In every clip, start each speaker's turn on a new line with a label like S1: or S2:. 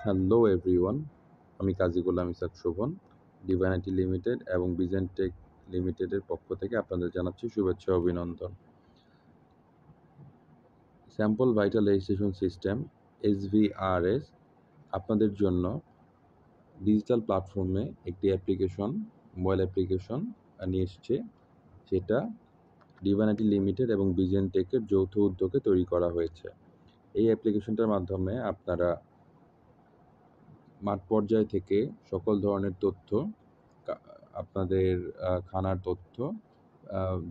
S1: Hello everyone, আমি Kazi Golam Ishaq Shovon, Divine IT Limited এবং Bijen take লিমিটেডের পক্ষ থেকে আপনাদের জানাচ্ছি শুভেচ্ছা ও অভিনন্দন। Sample vital registration system SVRS আপনাদের জন্য ডিজিটাল প্ল্যাটফর্মে একটি অ্যাপ্লিকেশন, মোবাইল অ্যাপ্লিকেশন নিয়ে এসছে। সেটা ডিভাইন আইটি লিমিটেড এবং বিজেন টেকের যৌথ উদ্যোগে তৈরি করা হয়েছে। এই অ্যাপ্লিকেশনটার মাধ্যমে আপনারা মাঠ পর্যায় থেকে সকল ধরনের তথ্য, আপনাদের খানার তথ্য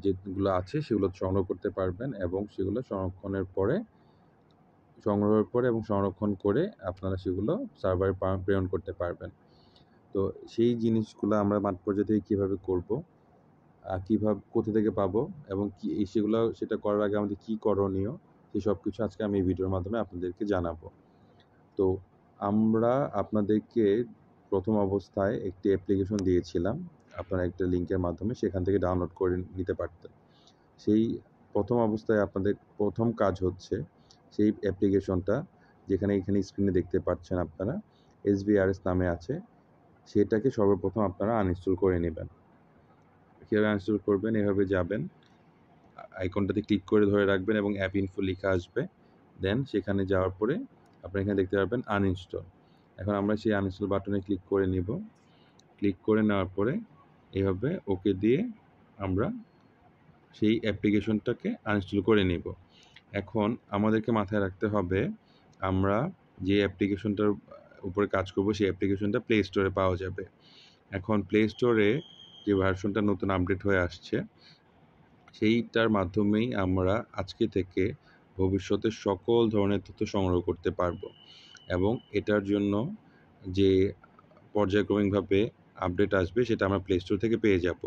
S1: যেগুলো আছে সেগুলো সংগ্রহ করতে পারবেন এবং সেগুলো সংরক্ষণের পরে সংগ্রহের পরে এবং সংরক্ষণ করে আপনারা সেগুলো সার্ভারে প্রেরণ করতে পারবেন। তো সেই জিনিসগুলো আমরা মাঠ পর্যায় থেকে কীভাবে করব, কীভাবে কোথা থেকে পাবো এবং সেটা করার আগে আমাদের কী করণীয়, সেই সব কিছু আজকে আমি এই ভিডিওর মাধ্যমে আপনাদেরকে জানাবো। তো আমরা আপনাদেরকে প্রথম অবস্থায় একটি অ্যাপ্লিকেশন দিয়েছিলাম, আপনারা একটা লিঙ্কের মাধ্যমে সেখান থেকে ডাউনলোড করে নিতে পারতেন। সেই প্রথম অবস্থায় আপনাদের প্রথম কাজ হচ্ছে সেই অ্যাপ্লিকেশনটা, এখানে স্ক্রিনে দেখতে পাচ্ছেন আপনারা SVRS নামে আছে, সেটাকে সর্বপ্রথম আপনারা আনইনস্টল করে নেবেন। কীভাবে আনইনস্টল করবেন? এভাবে যাবেন, আইকনটাতে ক্লিক করে ধরে রাখবেন এবং অ্যাপ ইনফো লেখা আসবে। দেন সেখানে যাওয়ার পরে আপনারা এখানে দেখতে পারবেন আনইনস্টল। এখন আমরা সেই আনইনস্টল বাটনে ক্লিক করে নিব। ক্লিক করে নেওয়ার পরে এভাবে ওকে দিয়ে আমরা সেই অ্যাপ্লিকেশনটাকে আনইনস্টল করে নিব। এখন আমাদেরকে মাথায় রাখতে হবে, আমরা যে অ্যাপ্লিকেশনটার উপরে কাজ করব সেই অ্যাপ্লিকেশনটা প্লে স্টোরে পাওয়া যাবে। এখন প্লে স্টোরে যে ভার্সনটা নতুন আপডেট হয়ে আসছে, সেইটার মাধ্যমেই আমরা আজকে থেকে ভবিষ্যতে সকল ধরনের তথ্য সংগ্রহ করতে পারবো এবং এটার জন্য যে পর্যায়ক্রমিকভাবে আপডেট আসবে সেটা আমরা প্লে স্টোর থেকে পেয়ে যাব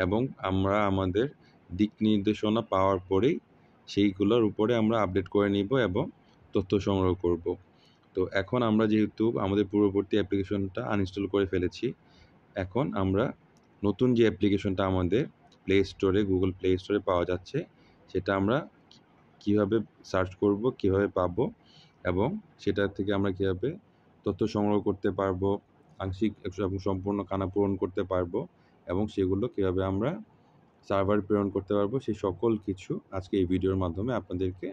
S1: এবং আমরা আমাদের দিক নির্দেশনা পাওয়ার পরেই সেইগুলোর উপরে আমরা আপডেট করে নিব এবং তথ্য সংগ্রহ করব। তো এখন আমরা যেহেতু আমাদের পূর্ববর্তী অ্যাপ্লিকেশনটা আনইনস্টল করে ফেলেছি, এখন আমরা নতুন যে অ্যাপ্লিকেশনটা আমাদের প্লে স্টোরে, গুগল প্লে স্টোরে পাওয়া যাচ্ছে, সেটা আমরা কীভাবে সার্চ করব, কীভাবে পাবো এবং সেটা থেকে আমরা কীভাবে তথ্য সংগ্রহ করতে পারবো, আংশিক এবং সম্পূর্ণ খানা পূরণ করতে পারবো এবং সেগুলো কীভাবে আমরা সার্ভার প্রেরণ করতে পারবো, সেই সকল কিছু আজকে এই ভিডিওর মাধ্যমে আপনাদেরকে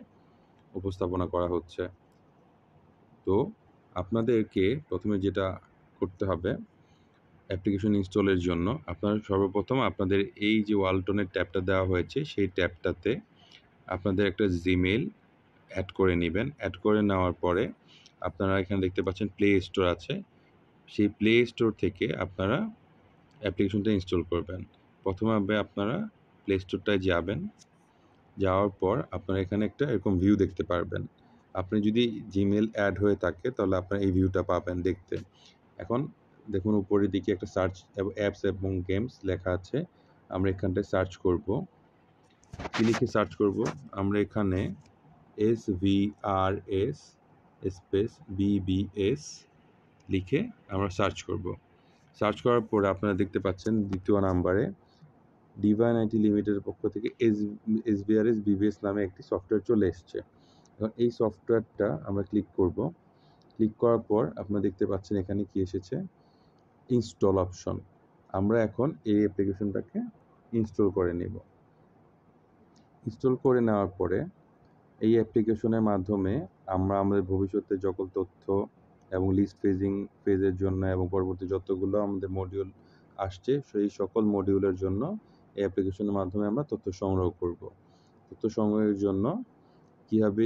S1: উপস্থাপনা করা হচ্ছে। তো আপনাদেরকে প্রথমে যেটা করতে হবে, অ্যাপ্লিকেশন ইনস্টলের জন্য আপনারা সর্বপ্রথম আপনাদের এই যে ওয়ালটনের ট্যাবটা দেওয়া হয়েছে সেই ট্যাবটাতে আপনাদের একটা জিমেইল অ্যাড করে নেবেন। অ্যাড করে নেওয়ার পরে আপনারা এখানে দেখতে পাচ্ছেন প্লে স্টোর আছে, সেই প্লে স্টোর থেকে আপনারা অ্যাপ্লিকেশনটা ইনস্টল করবেন। প্রথমে আপনারা প্লে স্টোরটায় যাবেন, যাওয়ার পর আপনারা এখানে একটা এরকম ভিউ দেখতে পারবেন। আপনি যদি জিমেইল অ্যাড হয়ে থাকে তাহলে আপনারা এই ভিউটা পাবেন দেখতে। এখন দেখুন উপরের দিকে একটা সার্চ অ্যাপস এবং গেমস লেখা আছে, আমরা এখানটায় সার্চ করব। কী লিখে সার্চ করব? আমরা এখানে SVRS স্পেস BBS লিখে আমরা সার্চ করব। সার্চ করার পরে আপনারা দেখতে পাচ্ছেন দ্বিতীয় নাম্বারে ডিভাইন আইটি লিমিটেডের পক্ষ থেকে SVRS BBS নামে একটি সফটওয়্যার চলে এসছে। এখন এই সফটওয়্যারটা আমরা ক্লিক করব। ক্লিক করার পর আপনারা দেখতে পাচ্ছেন এখানে কি এসেছে, ইনস্টল অপশন। আমরা এখন এই অ্যাপ্লিকেশনটাকে ইনস্টল করে নেব। ইনস্টল করে নেওয়ার পরে এই অ্যাপ্লিকেশনের মাধ্যমে আমরা আমাদের ভবিষ্যতে সকল তথ্য এবং লিস্ট ফেজের জন্য এবং পরবর্তী যতগুলো আমাদের মডিউল আসছে সেই সকল মডিউলের জন্য এই অ্যাপ্লিকেশনের মাধ্যমে আমরা তথ্য সংগ্রহ করব। তথ্য সংগ্রহের জন্য কীভাবে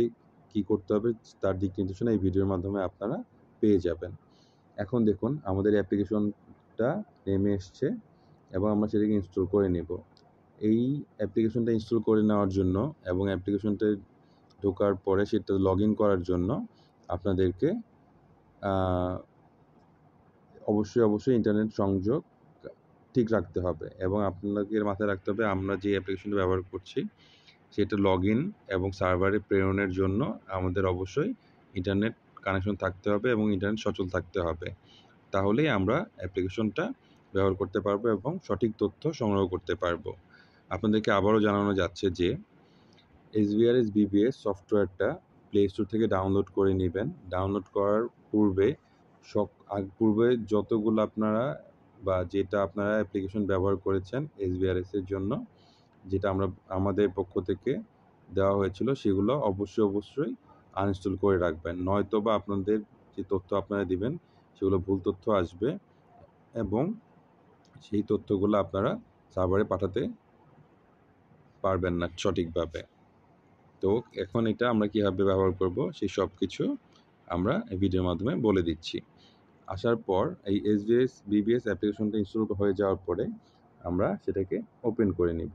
S1: কী করতে হবে তার দিক নির্দেশনা এই ভিডিওর মাধ্যমে আপনারা পেয়ে যাবেন। এখন দেখুন আমাদের অ্যাপ্লিকেশনটা নেমে এসছে এবং আমরা সেটাকে ইনস্টল করে নেব। এই অ্যাপ্লিকেশনটা ইনস্টল করে নেওয়ার জন্য এবং অ্যাপ্লিকেশনটা ঢোকার পরে সেটা লগ ইন করার জন্য আপনাদেরকে অবশ্যই ইন্টারনেট সংযোগ ঠিক রাখতে হবে এবং আপনাদের মাথায় রাখতে হবে আমরা যে অ্যাপ্লিকেশনটা ব্যবহার করছি সেটা লগ ইন এবং সার্ভারে প্রেরণের জন্য আমাদের অবশ্যই ইন্টারনেট কানেকশন থাকতে হবে এবং ইন্টারনেট সচল থাকতে হবে। তাহলেই আমরা অ্যাপ্লিকেশনটা ব্যবহার করতে পারবো এবং সঠিক তথ্য সংগ্রহ করতে পারবো। আপনাদেরকে আবারও জানানো যাচ্ছে যে SVRS BBS সফটওয়্যারটা প্লে স্টোর থেকে ডাউনলোড করে নেবেন। ডাউনলোড করার পূর্বে পূর্বে যতগুলো আপনারা বা যেটা আপনারা অ্যাপ্লিকেশন ব্যবহার করেছেন SBRS এর জন্য, যেটা আমাদের পক্ষ থেকে দেওয়া হয়েছিল, সেগুলো অবশ্যই আনইনস্টল করে রাখবেন। নয়তোবা আপনাদের যে তথ্য আপনারা দিবেন সেগুলো ভুল তথ্য আসবে এবং সেই তথ্যগুলো আপনারা সার্ভারে পাঠাতে পারবেন না সঠিকভাবে। তো এখন এটা আমরা কিভাবে ব্যবহার করব সেই সব কিছু আমরা এই ভিডিওর মাধ্যমে বলে দিচ্ছি। আসার পর এই BBS অ্যাপ্লিকেশনটা ইনস্টল হয়ে যাওয়ার পরে আমরা সেটাকে ওপেন করে নিব।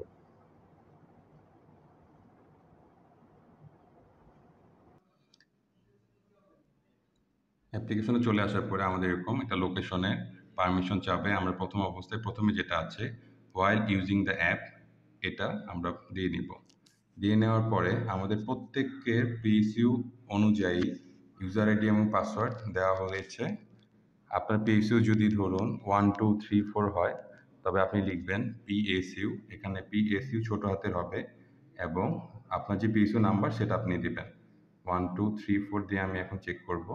S1: অ্যাপ্লিকেশনে চলে আসার পরে আমাদের এরকম একটা লোকেশনে পারমিশন চাবে। আমরা প্রথম অবস্থায় প্রথমে যেটা আছে while using the app, এটা আমরা দিয়ে নিব। দিয়ে নেওয়ার পরে আমাদের প্রত্যেকের PSU অনুযায়ী ইউজার আইডি এবং পাসওয়ার্ড দেওয়া হয়েছে। আপনার PSU যদি ধরুন 1 2 3 4 হয়, তবে আপনি লিখবেন PSU, এখানে PSU ছোট হাতের হবে এবং আপনার যে PSU নাম্বার সেটা আপনি দিবেন। 1 2 3 4 দিয়ে আমি এখন চেক করব।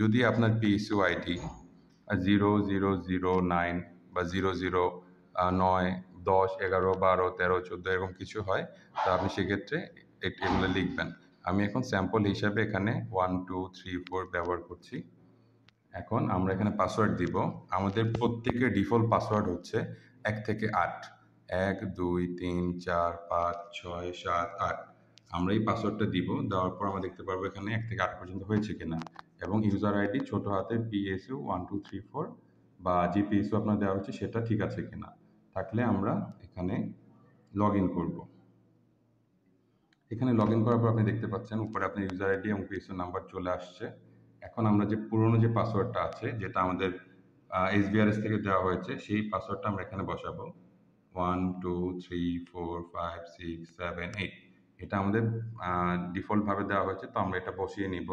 S1: যদি আপনার PSU আইডি 0009 বা 00 9 10 11 12 13 14 এরকম কিছু হয়, তা আপনি সেক্ষেত্রে এগুলো লিখবেন। আমি এখন স্যাম্পল হিসাবে এখানে 1 2 3 4 ব্যবহার করছি। এখন আমরা এখানে পাসওয়ার্ড দিব। আমাদের প্রত্যেকের ডিফল্ট পাসওয়ার্ড হচ্ছে 1 থেকে 8, 1 2 3 4 5 6 7 8। আমরা এই পাসওয়ার্ডটা দিব। দেওয়ার পর আমরা দেখতে পারবো এখানে 1 থেকে 8 পর্যন্ত হয়েছে কিনা এবং ইউজার আইডি ছোট হাতের PSU 1 2 3 4 বা যে PSU আপনার দেওয়া হচ্ছে সেটা ঠিক আছে কিনা। থাকলে আমরা এখানে লগ ইন করবো। এখানে লগ ইন করার পর আপনি দেখতে পাচ্ছেন উপরে আপনার ইউজার আইডি এবং PSU নাম্বার চলে আসছে। এখন আমরা যে পুরনো যে পাসওয়ার্ডটা আছে, যেটা আমাদের SBRS থেকে দেওয়া হয়েছে, সেই পাসওয়ার্ডটা আমরা এখানে বসাবো। 1 2 3 4 5 6 7 8, এটা আমাদের ডিফল্টভাবে দেওয়া হয়েছে, তো আমরা এটা বসিয়ে নিব।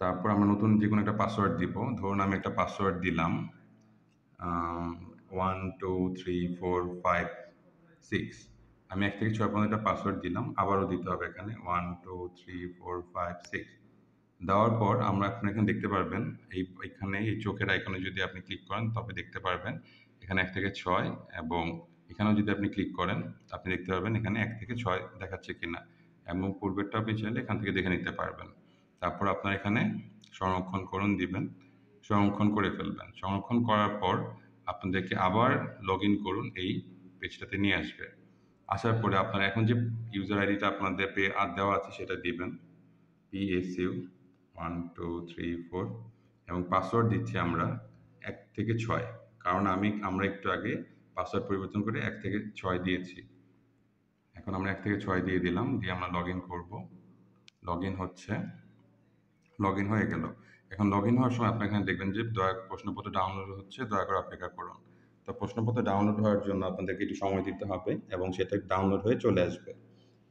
S1: তারপর আমরা নতুন যে কোনো একটা পাসওয়ার্ড দিব। ধরুন আমি একটা পাসওয়ার্ড দিলাম 1 2 3 4 5 6। আমি 1 থেকে 6 পর্যন্ত একটা পাসওয়ার্ড দিলাম, আবারও দিতে হবে এখানে 1 2 3 4 5 6। দেওয়ার পর আমরা এখানে দেখতে পারবেন এখানে এই চোখের আইকনে যদি আপনি ক্লিক করেন তবে দেখতে পারবেন এখানে 1 থেকে 6 এবং এখানেও যদি আপনি ক্লিক করেন আপনি দেখতে পারবেন এখানে 1 থেকে 6 দেখাচ্ছে কিনা এবং পূর্বেরটা আপনি চাইলে এখান থেকে দেখে নিতে পারবেন। তারপর আপনার এখানে সংরক্ষণ করুন দিবেন, সংরক্ষণ করে ফেলবেন। সংরক্ষণ করার পর আপনাদেরকে আবার লগ ইন করুন, এই পেজটাতে নিয়ে আসবে। আসার পরে আপনার এখন যে ইউজার আইডিটা আপনাদের দেওয়া আছে সেটা দিবেন, PSU 1 2 3 4 এবং পাসওয়ার্ড দিচ্ছি আমরা 1 থেকে 6, কারণ আমরা একটু আগে পাসওয়ার্ড পরিবর্তন করে 1 থেকে 6 দিয়েছি। এখন আমরা 1 থেকে 6 দিয়ে দিলাম, দিয়ে আমরা লগ ইন করবো। লগ ইন হচ্ছে, লগ ইন হয়ে গেল। এখন লগ ইন হওয়ার সময় আপনি এখানে দেখবেন যে প্রশ্নপত্র ডাউনলোড হচ্ছে, দয়া করে অপেক্ষা করুন। তো প্রশ্নপত্র ডাউনলোড হওয়ার জন্য আপনাদেরকে একটু সময় দিতে হবে এবং সেটা ডাউনলোড হয়ে চলে আসবে।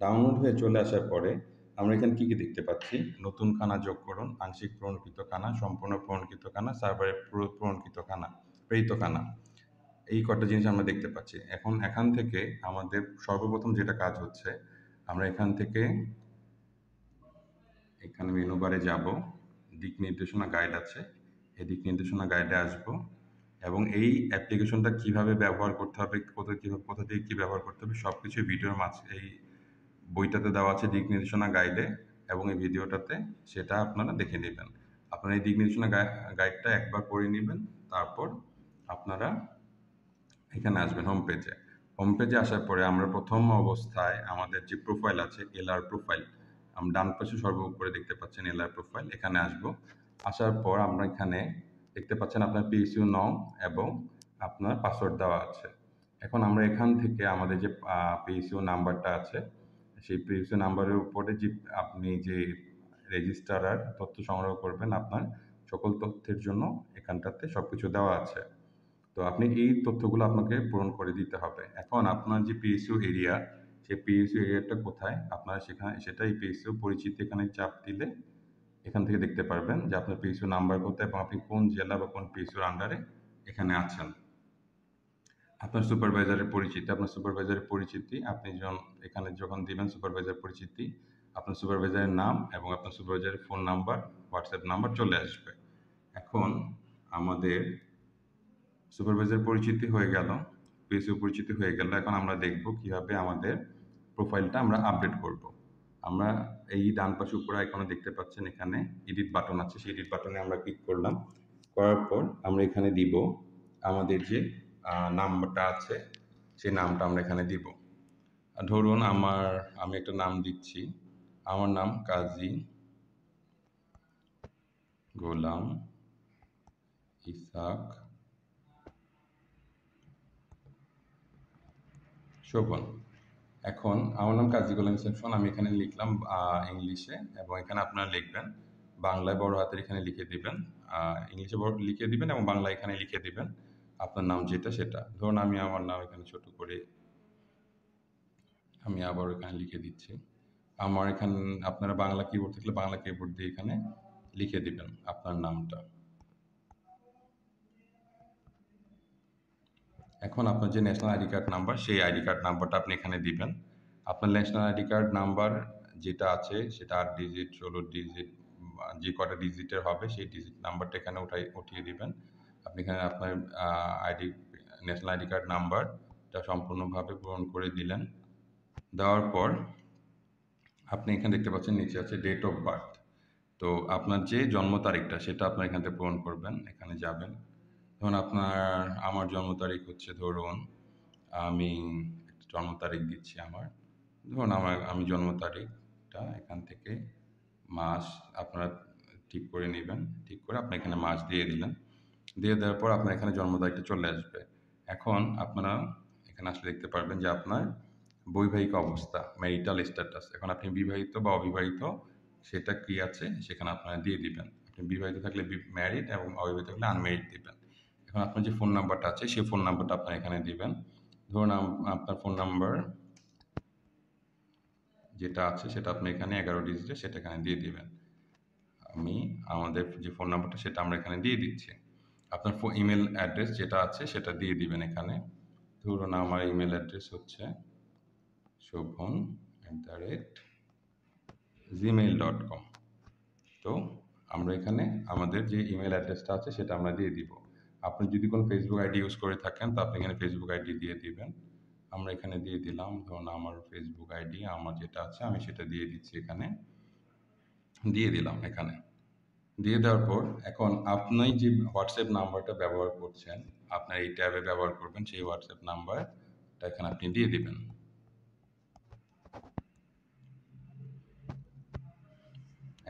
S1: ডাউনলোড হয়ে চলে আসার পরে আমরা এখানে কী কী দেখতে পাচ্ছি, নতুন খানা যোগ করুন, আংশিক পূরণকৃত খানা, সম্পূর্ণ পূরণকৃত খানা, সার্ভারে পূরণকৃত খানা, প্রেরিত খানা, এই কটা জিনিস আমরা দেখতে পাচ্ছি। এখন এখান থেকে আমাদের সর্বপ্রথম যেটা কাজ হচ্ছে, আমরা এখান থেকে এখানে মেনু বারে যাব, দিক নির্দেশনা গাইড আছে, এই দিক নির্দেশনা গাইডে আসব এবং এই অ্যাপ্লিকেশনটা কিভাবে ব্যবহার করতে হবে, কোথা থেকে কী ব্যবহার করতে হবে সব কিছু ভিডিওর এই বইটাতে দেওয়া আছে দিক নির্দেশনা গাইডে এবং এই ভিডিওটাতে, সেটা আপনারা দেখে নেবেন। আপনারা এই দিক নির্দেশনা গাইডটা একবার পড়ে নেবেন, তারপর আপনারা এখানে আসবেন হোম পেজে। হোম পেজে আসার পরে আমরা প্রথম অবস্থায় আমাদের যে প্রোফাইল আছে LR প্রোফাইল, আমরা ডান পাশে সর্বোপরি দেখতে পাচ্ছেন LR প্রোফাইল, এখানে আসব। আসার পর আমরা এখানে দেখতে পাচ্ছেন আপনার PSU নং এবং আপনার পাসওয়ার্ড দেওয়া আছে। এখন আমরা এখান থেকে আমাদের যে PSU নাম্বারটা আছে, সেই PSU নাম্বারের উপরে যে আপনি যে রেজিস্ট্রার তথ্য সংগ্রহ করবেন, আপনার সকল তথ্যের জন্য এখানটাতে সব কিছু দেওয়া আছে। তো আপনি এই তথ্যগুলো আপনাকে পূরণ করে দিতে হবে। এখন আপনার যে PSU এরিয়া, সেই PSU এরিয়াটা কোথায় আপনারা সেটা এই PSU পরিচিতি এখানে চাপ দিলে এখান থেকে দেখতে পারবেন যে আপনার PSU নাম্বার কোথায় এবং আপনি কোন জেলা বা কোন PSUর আন্ডারে এখানে আছেন। আপনার সুপারভাইজারের পরিচিতি, আপনি এখানে যখন দিবেন সুপারভাইজার পরিচিতি, আপনার সুপারভাইজারের নাম এবং আপনার সুপারভাইজারের ফোন নাম্বার, হোয়াটসঅ্যাপ নাম্বার চলে আসবে। এখন আমাদের সুপারভাইজার পরিচিতি হয়ে গেল, পিএসইউ পরিচিতি হয়ে গেল। এখন আমরা দেখব কিভাবে আমাদের প্রোফাইলটা আমরা আপডেট করব। আমরা এই ডান পাশে উপরে আইকনে দেখতে পাচ্ছেন, এখানে এডিট বাটন আছে, সেই এডিট বাটনে আমরা ক্লিক করলাম। করার পর আমরা এখানে দিব আমাদের যে নামটা আছে, সেই নামটা আমরা এখানে দিব। ধরুন আমি একটা নাম দিচ্ছি, আমার নাম কাজী গোলাম ইসাক শোভন। এখন আমার নাম কাজী গোলাম ইসাক শোভন, আমি এখানে লিখলাম ইংলিশে, এবং এখানে আপনারা লিখবেন বাংলায় বড় হাতের এখানে লিখে দিবেন, ইংলিশে বড় লিখে দিবেন এবং বাংলা এখানে লিখে দিবেন আপনার নাম যেটা সেটা। ধরুন আমি আমার নাম এখানে ছোট করে আমি আবার এখানে লিখে দিচ্ছি। আমার এখানে আপনারা বাংলা কিবোর্ড থাকলে বাংলা কিবোর্ড দিয়ে এখানে লিখে দিবেন আপনার নামটা। এখন আপনার যে ন্যাশনাল আইডি কার্ড নাম্বার, সেই আইডি কার্ড নাম্বারটা আপনি এখানে দিবেন। আপনার ন্যাশনাল আইডি কার্ড নাম্বার যেটা আছে সেটা 8 ডিজিট, 16 ডিজিট, যে কটা ডিজিটের হবে সেই ডিজিট নাম্বারটা এখানে উঠিয়ে দিবেন। আপনি এখানে আপনার ন্যাশনাল আইডি কার্ড নাম্বারটা সম্পূর্ণভাবে পূরণ করে দিলেন। দেওয়ার পর আপনি এখানে দেখতে পাচ্ছেন নিচে আছে ডেট অফ বার্থ। তো আপনার যে জন্ম তারিখটা সেটা আপনার এখান থেকে পূরণ করবেন, এখানে যাবেন। ধরুন আমার জন্ম তারিখ হচ্ছে, ধরুন আমি জন্ম তারিখ দিচ্ছি ধরুন আমি জন্ম তারিখটা এখান থেকে মাস আপনারা ঠিক করে নেবেন। ঠিক করে আপনি এখানে মাস দিয়ে দিলেন। দিয়ে দেওয়ার পর আপনার এখানে জন্ম তারিখটা চলে আসবে। এখন আপনারা এখানে আসলে দেখতে পারবেন যে আপনার বৈবাহিক অবস্থা, ম্যারিটাল স্ট্যাটাস। এখন আপনি বিবাহিত বা অবিবাহিত সেটা কি আছে সেখানে আপনারা দিয়ে দিবেন। আপনি বিবাহিত থাকলে ম্যারিড এবং অবিবাহিত থাকলে আনম্যারিড দিবেন। এখন আপনার যে ফোন নাম্বারটা আছে সেই ফোন নাম্বারটা আপনার এখানে দিবেন। ধরুন আপনার ফোন নাম্বার যেটা আছে সেটা আপনি এখানে 11 ডিজিটে সেটা এখানে দিয়ে দিবেন। আমাদের যে ফোন নাম্বারটা সেটা আমরা এখানে দিয়ে দিচ্ছি। আপনার ইমেল অ্যাড্রেস যেটা আছে সেটা দিয়ে দিবেন এখানে। ধরুন আমার ইমেল অ্যাড্রেস হচ্ছে shobhon@gmail.com। তো আমরা এখানে আমাদের যে ইমেল অ্যাড্রেসটা আছে সেটা আমরা দিয়ে দিব। আপনি যদি কোনো ফেসবুক আইডি ইউজ করে থাকেন তো আপনি এখানে ফেসবুক আইডি দিয়ে দিবেন। আমরা এখানে দিয়ে দিলাম, ধরুন আমার ফেসবুক আইডি আমার যেটা আছে আমি সেটা দিয়ে দিচ্ছি, এখানে দিয়ে দিলাম। এখানে দিয়ে দেওয়ার পর এখন আপনি যে হোয়াটসঅ্যাপ নাম্বারটা ব্যবহার করছেন, আপনার এই ট্যাবে ব্যবহার করবেন, সেই হোয়াটসঅ্যাপ নাম্বারটা এখানে আপনি দিয়ে দিবেন।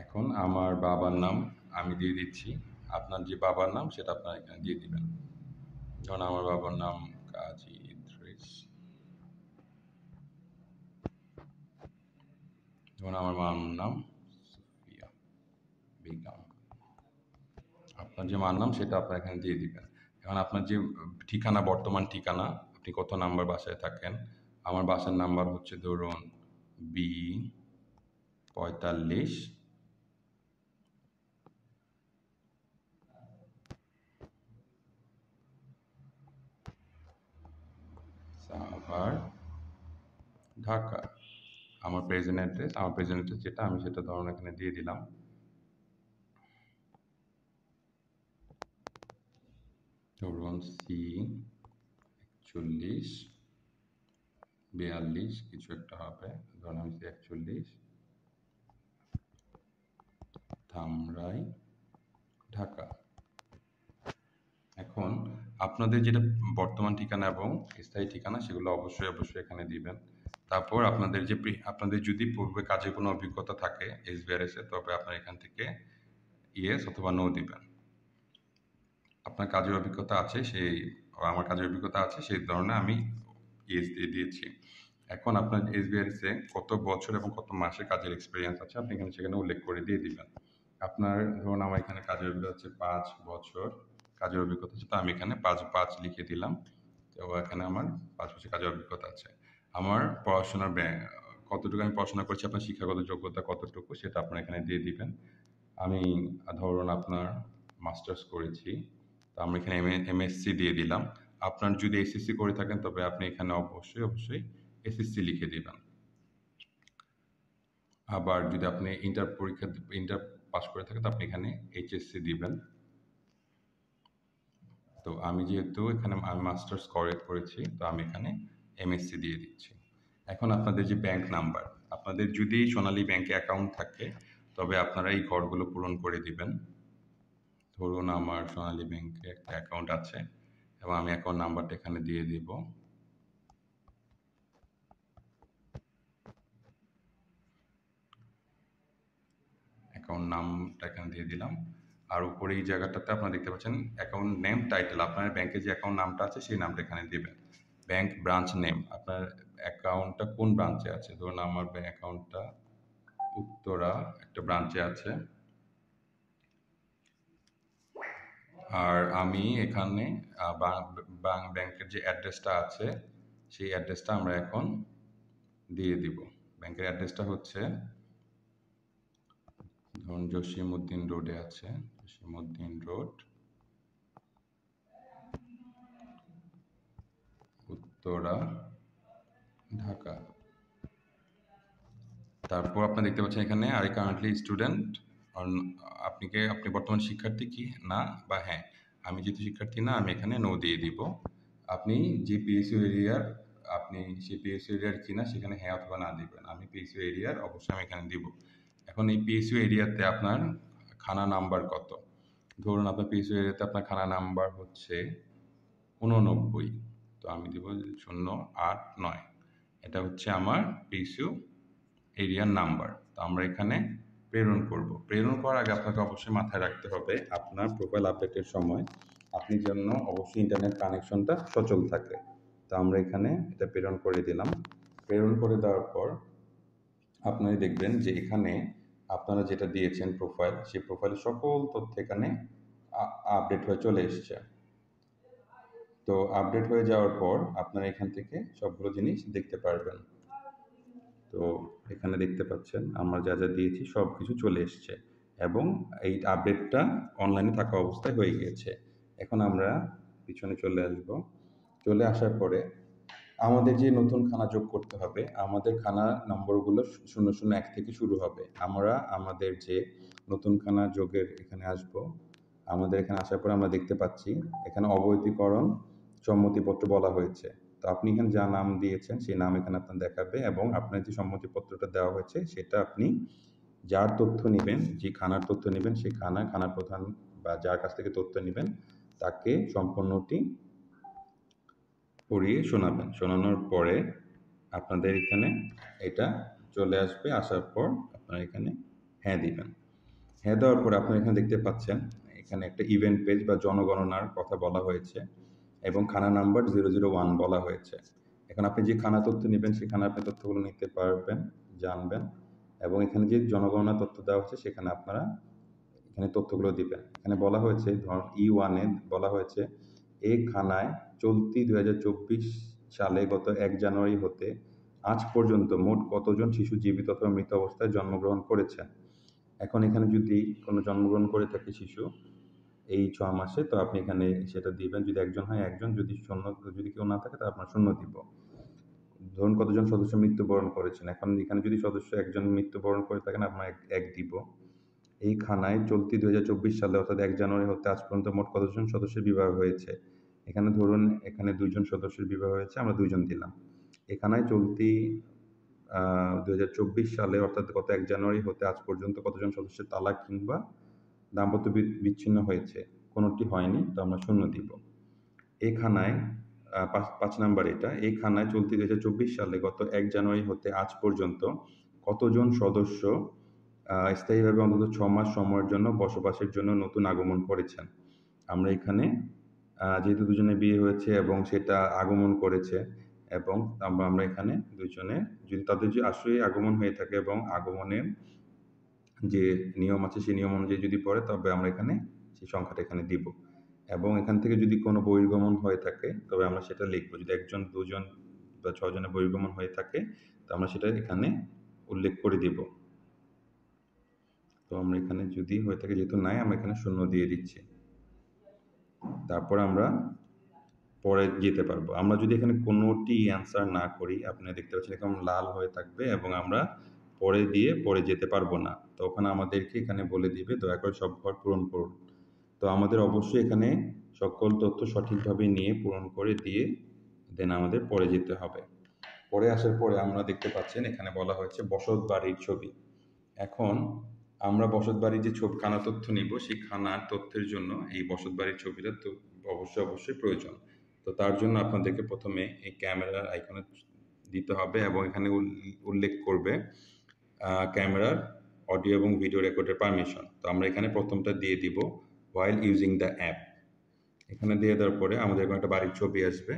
S1: এখন আমার বাবার নাম আমি দিয়ে দিচ্ছি, আপনার যে বাবার নাম সেটা আপনারা এখানে দিয়ে দিবেন। ধরুন আমার বাবার নাম কাজী ইদ্রিস, ধরুন আমার মার নাম সুফিয়া বেগম। আপনার যে মার নাম সেটা আপনার এখানে দিয়ে দিবেন। এখন আপনার যে ঠিকানা, বর্তমান ঠিকানা, আপনি কত নাম্বার বাসায় থাকেন। আমার বাসার নাম্বার হচ্ছে ধরুন B45 সাভার, ঢাকা। আমার প্রেজেন্ট অ্যাড্রেস যেটা আমি সেটা ধরুন এখানে দিয়ে দিলাম। ধরুন C4142 কিছু একটা হবে, ধরুন আমি C41 ধামরাই, ঢাকা। এখন আপনাদের যেটা বর্তমান ঠিকানা এবং স্থায়ী ঠিকানা সেগুলো অবশ্যই এখানে দিবেন। তারপর আপনাদের যদি পূর্বে কাজের কোনো অভিজ্ঞতা থাকে SBRS এ, তবে আপনার এখান থেকে ইয়েস অথবা নো দিবেন। আপনার কাজের অভিজ্ঞতা আছে আমার কাজের অভিজ্ঞতা আছে সেই ধরনের আমি ইয়েস দিয়ে দিয়েছি। এখন আপনার SBRS এ কত বছর এবং কত মাসের কাজের এক্সপিরিয়েন্স আছে আপনি সেখানে উল্লেখ করে দিয়ে দিবেন। আপনার ধরুন আমার এখানে কাজের অভিজ্ঞতা হচ্ছে 5 বছর কাজের অভিজ্ঞতা আছে, তো আমি এখানে 5 লিখে দিলাম। তো এখানে আমার 5 বছর কাজের অভিজ্ঞতা আছে। আমার পড়াশোনার কতটুকু আমি পড়াশোনা করছি, আপনার শিক্ষাগত যোগ্যতা কতটুকু সেটা আপনার এখানে দিয়ে দিবেন। আমি ধরুন আপনার মাস্টার্স করেছি, তো আমি এখানে MSc দিয়ে দিলাম। আপনার যদি SSC করে থাকেন তবে আপনি এখানে অবশ্যই SSC লিখে দিবেন। আবার যদি আপনি ইন্টার পাস করে থাকেন, তো আপনি এখানে এইচএসসি দিবেন। তো আমি যেহেতু এখানে আমি মাস্টার্স করেছি, তো আমি এখানে এমএসসি দিয়ে দিচ্ছি। এখন আপনাদের যে ব্যাংক নাম্বার, আপনাদের যদি সোনালী ব্যাংকে অ্যাকাউন্ট থাকে তবে আপনারা এই ঘরগুলো পূরণ করে দিবেন। ধরুন আমার সোনালী ব্যাংকে একটা অ্যাকাউন্ট আছে এবং আমি অ্যাকাউন্ট নাম্বারটা এখানে দিয়ে দিব। অ্যাকাউন্ট নামটা এখানে দিয়ে দিলাম। আর উপরে এই জায়গাটাতে আপনারা দেখতে পাচ্ছেন অ্যাকাউন্ট নেম টাইটেল, আপনার ব্যাংকের যে অ্যাকাউন্ট নামটা আছে সেই নামটা এখানে দিবেন। ব্যাংক ব্রাঞ্চ নেম, আপনার অ্যাকাউন্টটা কোন ব্রাঞ্চে আছে। ধরুন আমার ব্যাংক অ্যাকাউন্টটা উত্তরা একটা ব্রাঞ্চে আছে। আর আমি এখানে ব্যাংকের যে অ্যাড্রেসটা আছে সেই অ্যাড্রেসটা আমরা এখন দিয়ে দিব। ব্যাংকের অ্যাড্রেসটা হচ্ছে, ধরুন জসিমউদ্দিন রোডে আছে, জসিমউদ্দিন রোড, উত্তরা, ঢাকা। তারপর আপনি দেখতে পাচ্ছেন এখানে আর কারেন্টলি স্টুডেন্ট, আপনি বর্তমান শিক্ষার্থী কি না বা হ্যাঁ। আমি যেহেতু শিক্ষার্থী না, আমি এখানে নো দিয়ে দিব। আপনি যে পিএসইউ এরিয়ার, আপনি সেই পিএসইউ এরিয়ার কিনা সেখানে হ্যাঁ অথবা না দিবেন। আমি পিএসইউ এরিয়ার, অবশ্যই আমি এখানে দিব। এখন এই পিএসইউ এরিয়াতে আপনার খানা নাম্বার কত। ধরুন আপনার পিএসইউ এরিয়াতে আপনার খানা নাম্বার হচ্ছে 89, তো আমি দিব 089। এটা হচ্ছে আমার পিএসইউ এরিয়ার নাম্বার। তো আমরা এখানে প্রেরণ করব। প্রেরণ করার আগে আপনাকে অবশ্যই মাথায় রাখতে হবে আপনার প্রোফাইল আপডেটের সময় আপনি জন্য অবশ্যই ইন্টারনেট কানেকশনটা সচল থাকে। তো আমরা এখানে এটা প্রেরণ করে দিলাম। প্রেরণ করে দেওয়ার পর আপনারা দেখবেন যে এখানে আপনারা যেটা দিয়েছেন প্রোফাইল, সেই প্রোফাইলের সকল তথ্য এখানে আপডেট হয়ে চলে এসছে। তো আপডেট হয়ে যাওয়ার পর আপনারা এখান থেকে সবগুলো জিনিস দেখতে পারবেন। তো এখানে দেখতে পাচ্ছেন আমরা যা যা দিয়েছি সব কিছু চলে এসছে এবং এই আপডেটটা অনলাইনে থাকা অবস্থায় হয়ে গিয়েছে। এখন আমরা পিছনে চলে আসব। চলে আসার পরে আমাদের যে নতুন খানা যোগ করতে হবে, আমাদের খানা নম্বরগুলো 001 থেকে শুরু হবে। আমরা আমাদের যে নতুন খানা যোগের এখানে আসব। আমাদের এখানে আসার পরে আমরা দেখতে পাচ্ছি এখানে অবৈধীকরণ সম্মতিপত্র বলা হয়েছে। তো আপনি এখানে যা নাম দিয়েছেন সেই নাম এখানে আপনার দেখাবে এবং আপনার যে সম্মতিপত্রটা দেওয়া হয়েছে সেটা আপনি যার তথ্য নেবেন, যে খানার তথ্য নেবেন, সেই খানার প্রধান বা যার কাছ থেকে তথ্য নেবেন তাকে সম্পূর্ণটি পড়িয়ে শোনাবেন। শোনানোর পরে আপনাদের এখানে এটা চলে আসবে। আসার পর আপনারা এখানে হ্যাঁ দিবেন। হ্যাঁ দেওয়ার পর আপনারা এখানে দেখতে পাচ্ছেন এখানে একটা ইভেন্ট পেজ বা জনগণনার কথা বলা হয়েছে এবং খানা নাম্বার 001 বলা হয়েছে। এখন আপনি যে খানা তথ্য নেবেন সেখানে আপনি তথ্যগুলো নিতে পারবেন, জানবেন এবং এখানে যে জনগণনা তথ্য দেওয়া হচ্ছে সেখানে আপনারা এখানে তথ্যগুলো দিবেন। এখানে বলা হয়েছে ধরুন E1 এ বলা হয়েছে এই খানায় চলতি 2024 সালে গত 1 জানুয়ারি হতে আজ পর্যন্ত মোট কতজন শিশু জীবিত অথবা মৃত অবস্থায় জন্মগ্রহণ করেছেন। এখন এখানে যদি কোনো জন্মগ্রহণ করে থাকে শিশু এই 6 মাসে, তো আপনি এখানে সেটা দিবেন। যদি একজন হয় একজন, যদি কেউ না থাকে তাহলে আপনার 0 দিব। ধরুন কতজন সদস্য মৃত্যুবরণ করেছেন। এখন এখানে যদি সদস্য একজন মৃত্যুবরণ করে থাকেন আপনার এক দিব। এই খানায় চলতি 2024 সালে অর্থাৎ 1 জানুয়ারি হতে আজ পর্যন্ত মোট কতজন সদস্যের বিবাহ হয়েছে। এখানে ধরুন এখানে 2 জন সদস্যের বিবাহ হয়েছে, আমরা 2 জন দিলাম। এই খানায় চলতি 2024 সালে অর্থাৎ গত 1 জানুয়ারি হতে আজ পর্যন্ত কতজন সদস্যের তালাক কিংবা দাম্পত্য বিচ্ছিন্ন হয়েছে। কোনোটি হয়নি, তো আমরা 0 দিব। এই খানায় 5 নাম্বার এটা, এই খানায় চলতি 2024 সালে গত 1 জানুয়ারি হতে আজ পর্যন্ত কতজন সদস্য স্থায়ীভাবে অন্তত 6 মাস সময়ের জন্য বসবাসের জন্য নতুন আগমন করেছেন। আমরা এখানে যেহেতু দুজনে বিয়ে হয়েছে এবং সেটা আগমন করেছে এবং আমরা এখানে দুজনে যদি তাদের যে আসলেই আগমন হয়ে থাকে এবং আগমনের যে নিয়ম আছে সেই নিয়ম অনুযায়ী যদি পড়ে তবে আমরা এখানে সেই সংখ্যাটা এখানে দিব এবং এখান থেকে যদি কোনো বহির্গমন হয়ে থাকে তবে আমরা সেটা লিখবো। যদি 1 জন 2 জন বা 6 জনের বহির্গমন হয়ে থাকে তো আমরা সেটা এখানে উল্লেখ করে দিব। তো আমরা এখানে যদি হয়ে থাকে, যেহেতু নাই আমরা এখানে 0 দিয়ে দিচ্ছি। তারপর আমরা পরে যেতে পারবো। আমরা যদি এখানে কোনোটি অ্যান্সার না করি, আপনারা দেখতে পাচ্ছেন এরকম লাল হয়ে থাকবে এবং আমরা পরে দিয়ে পরে যেতে পারবো না, তখন আমাদেরকে এখানে বলে দিবে দয়া করে সব ঘর পূরণ করুন। তো আমাদের অবশ্যই এখানে সকল তথ্য সঠিকভাবে নিয়ে পূরণ করে দিয়ে দেন আমাদের পরে যেতে হবে। পরে আসার পরে আমরা দেখতে পাচ্ছেন এখানে বলা হয়েছে বসত বাড়ির ছবি। এখন আমরা বসত বাড়ির যে ছবি খানা তথ্য নিব, সেই খানার তথ্যের জন্য এই বসত বাড়ির ছবিটা তো অবশ্যই প্রয়োজন। তো তার জন্য আপনাদেরকে প্রথমে এই ক্যামেরার আইকনে দিতে হবে এবং এখানে উল্লেখ করবে ক্যামেরার অডিও এবং ভিডিও রেকর্ডের পারমিশন। তো আমরা এখানে প্রথমটা দিয়ে দিব while ইউজিং দ্য অ্যাপ। এখানে দিয়ে দেওয়ার পরে আমাদের এখানে একটা বাড়ির ছবি আসবে,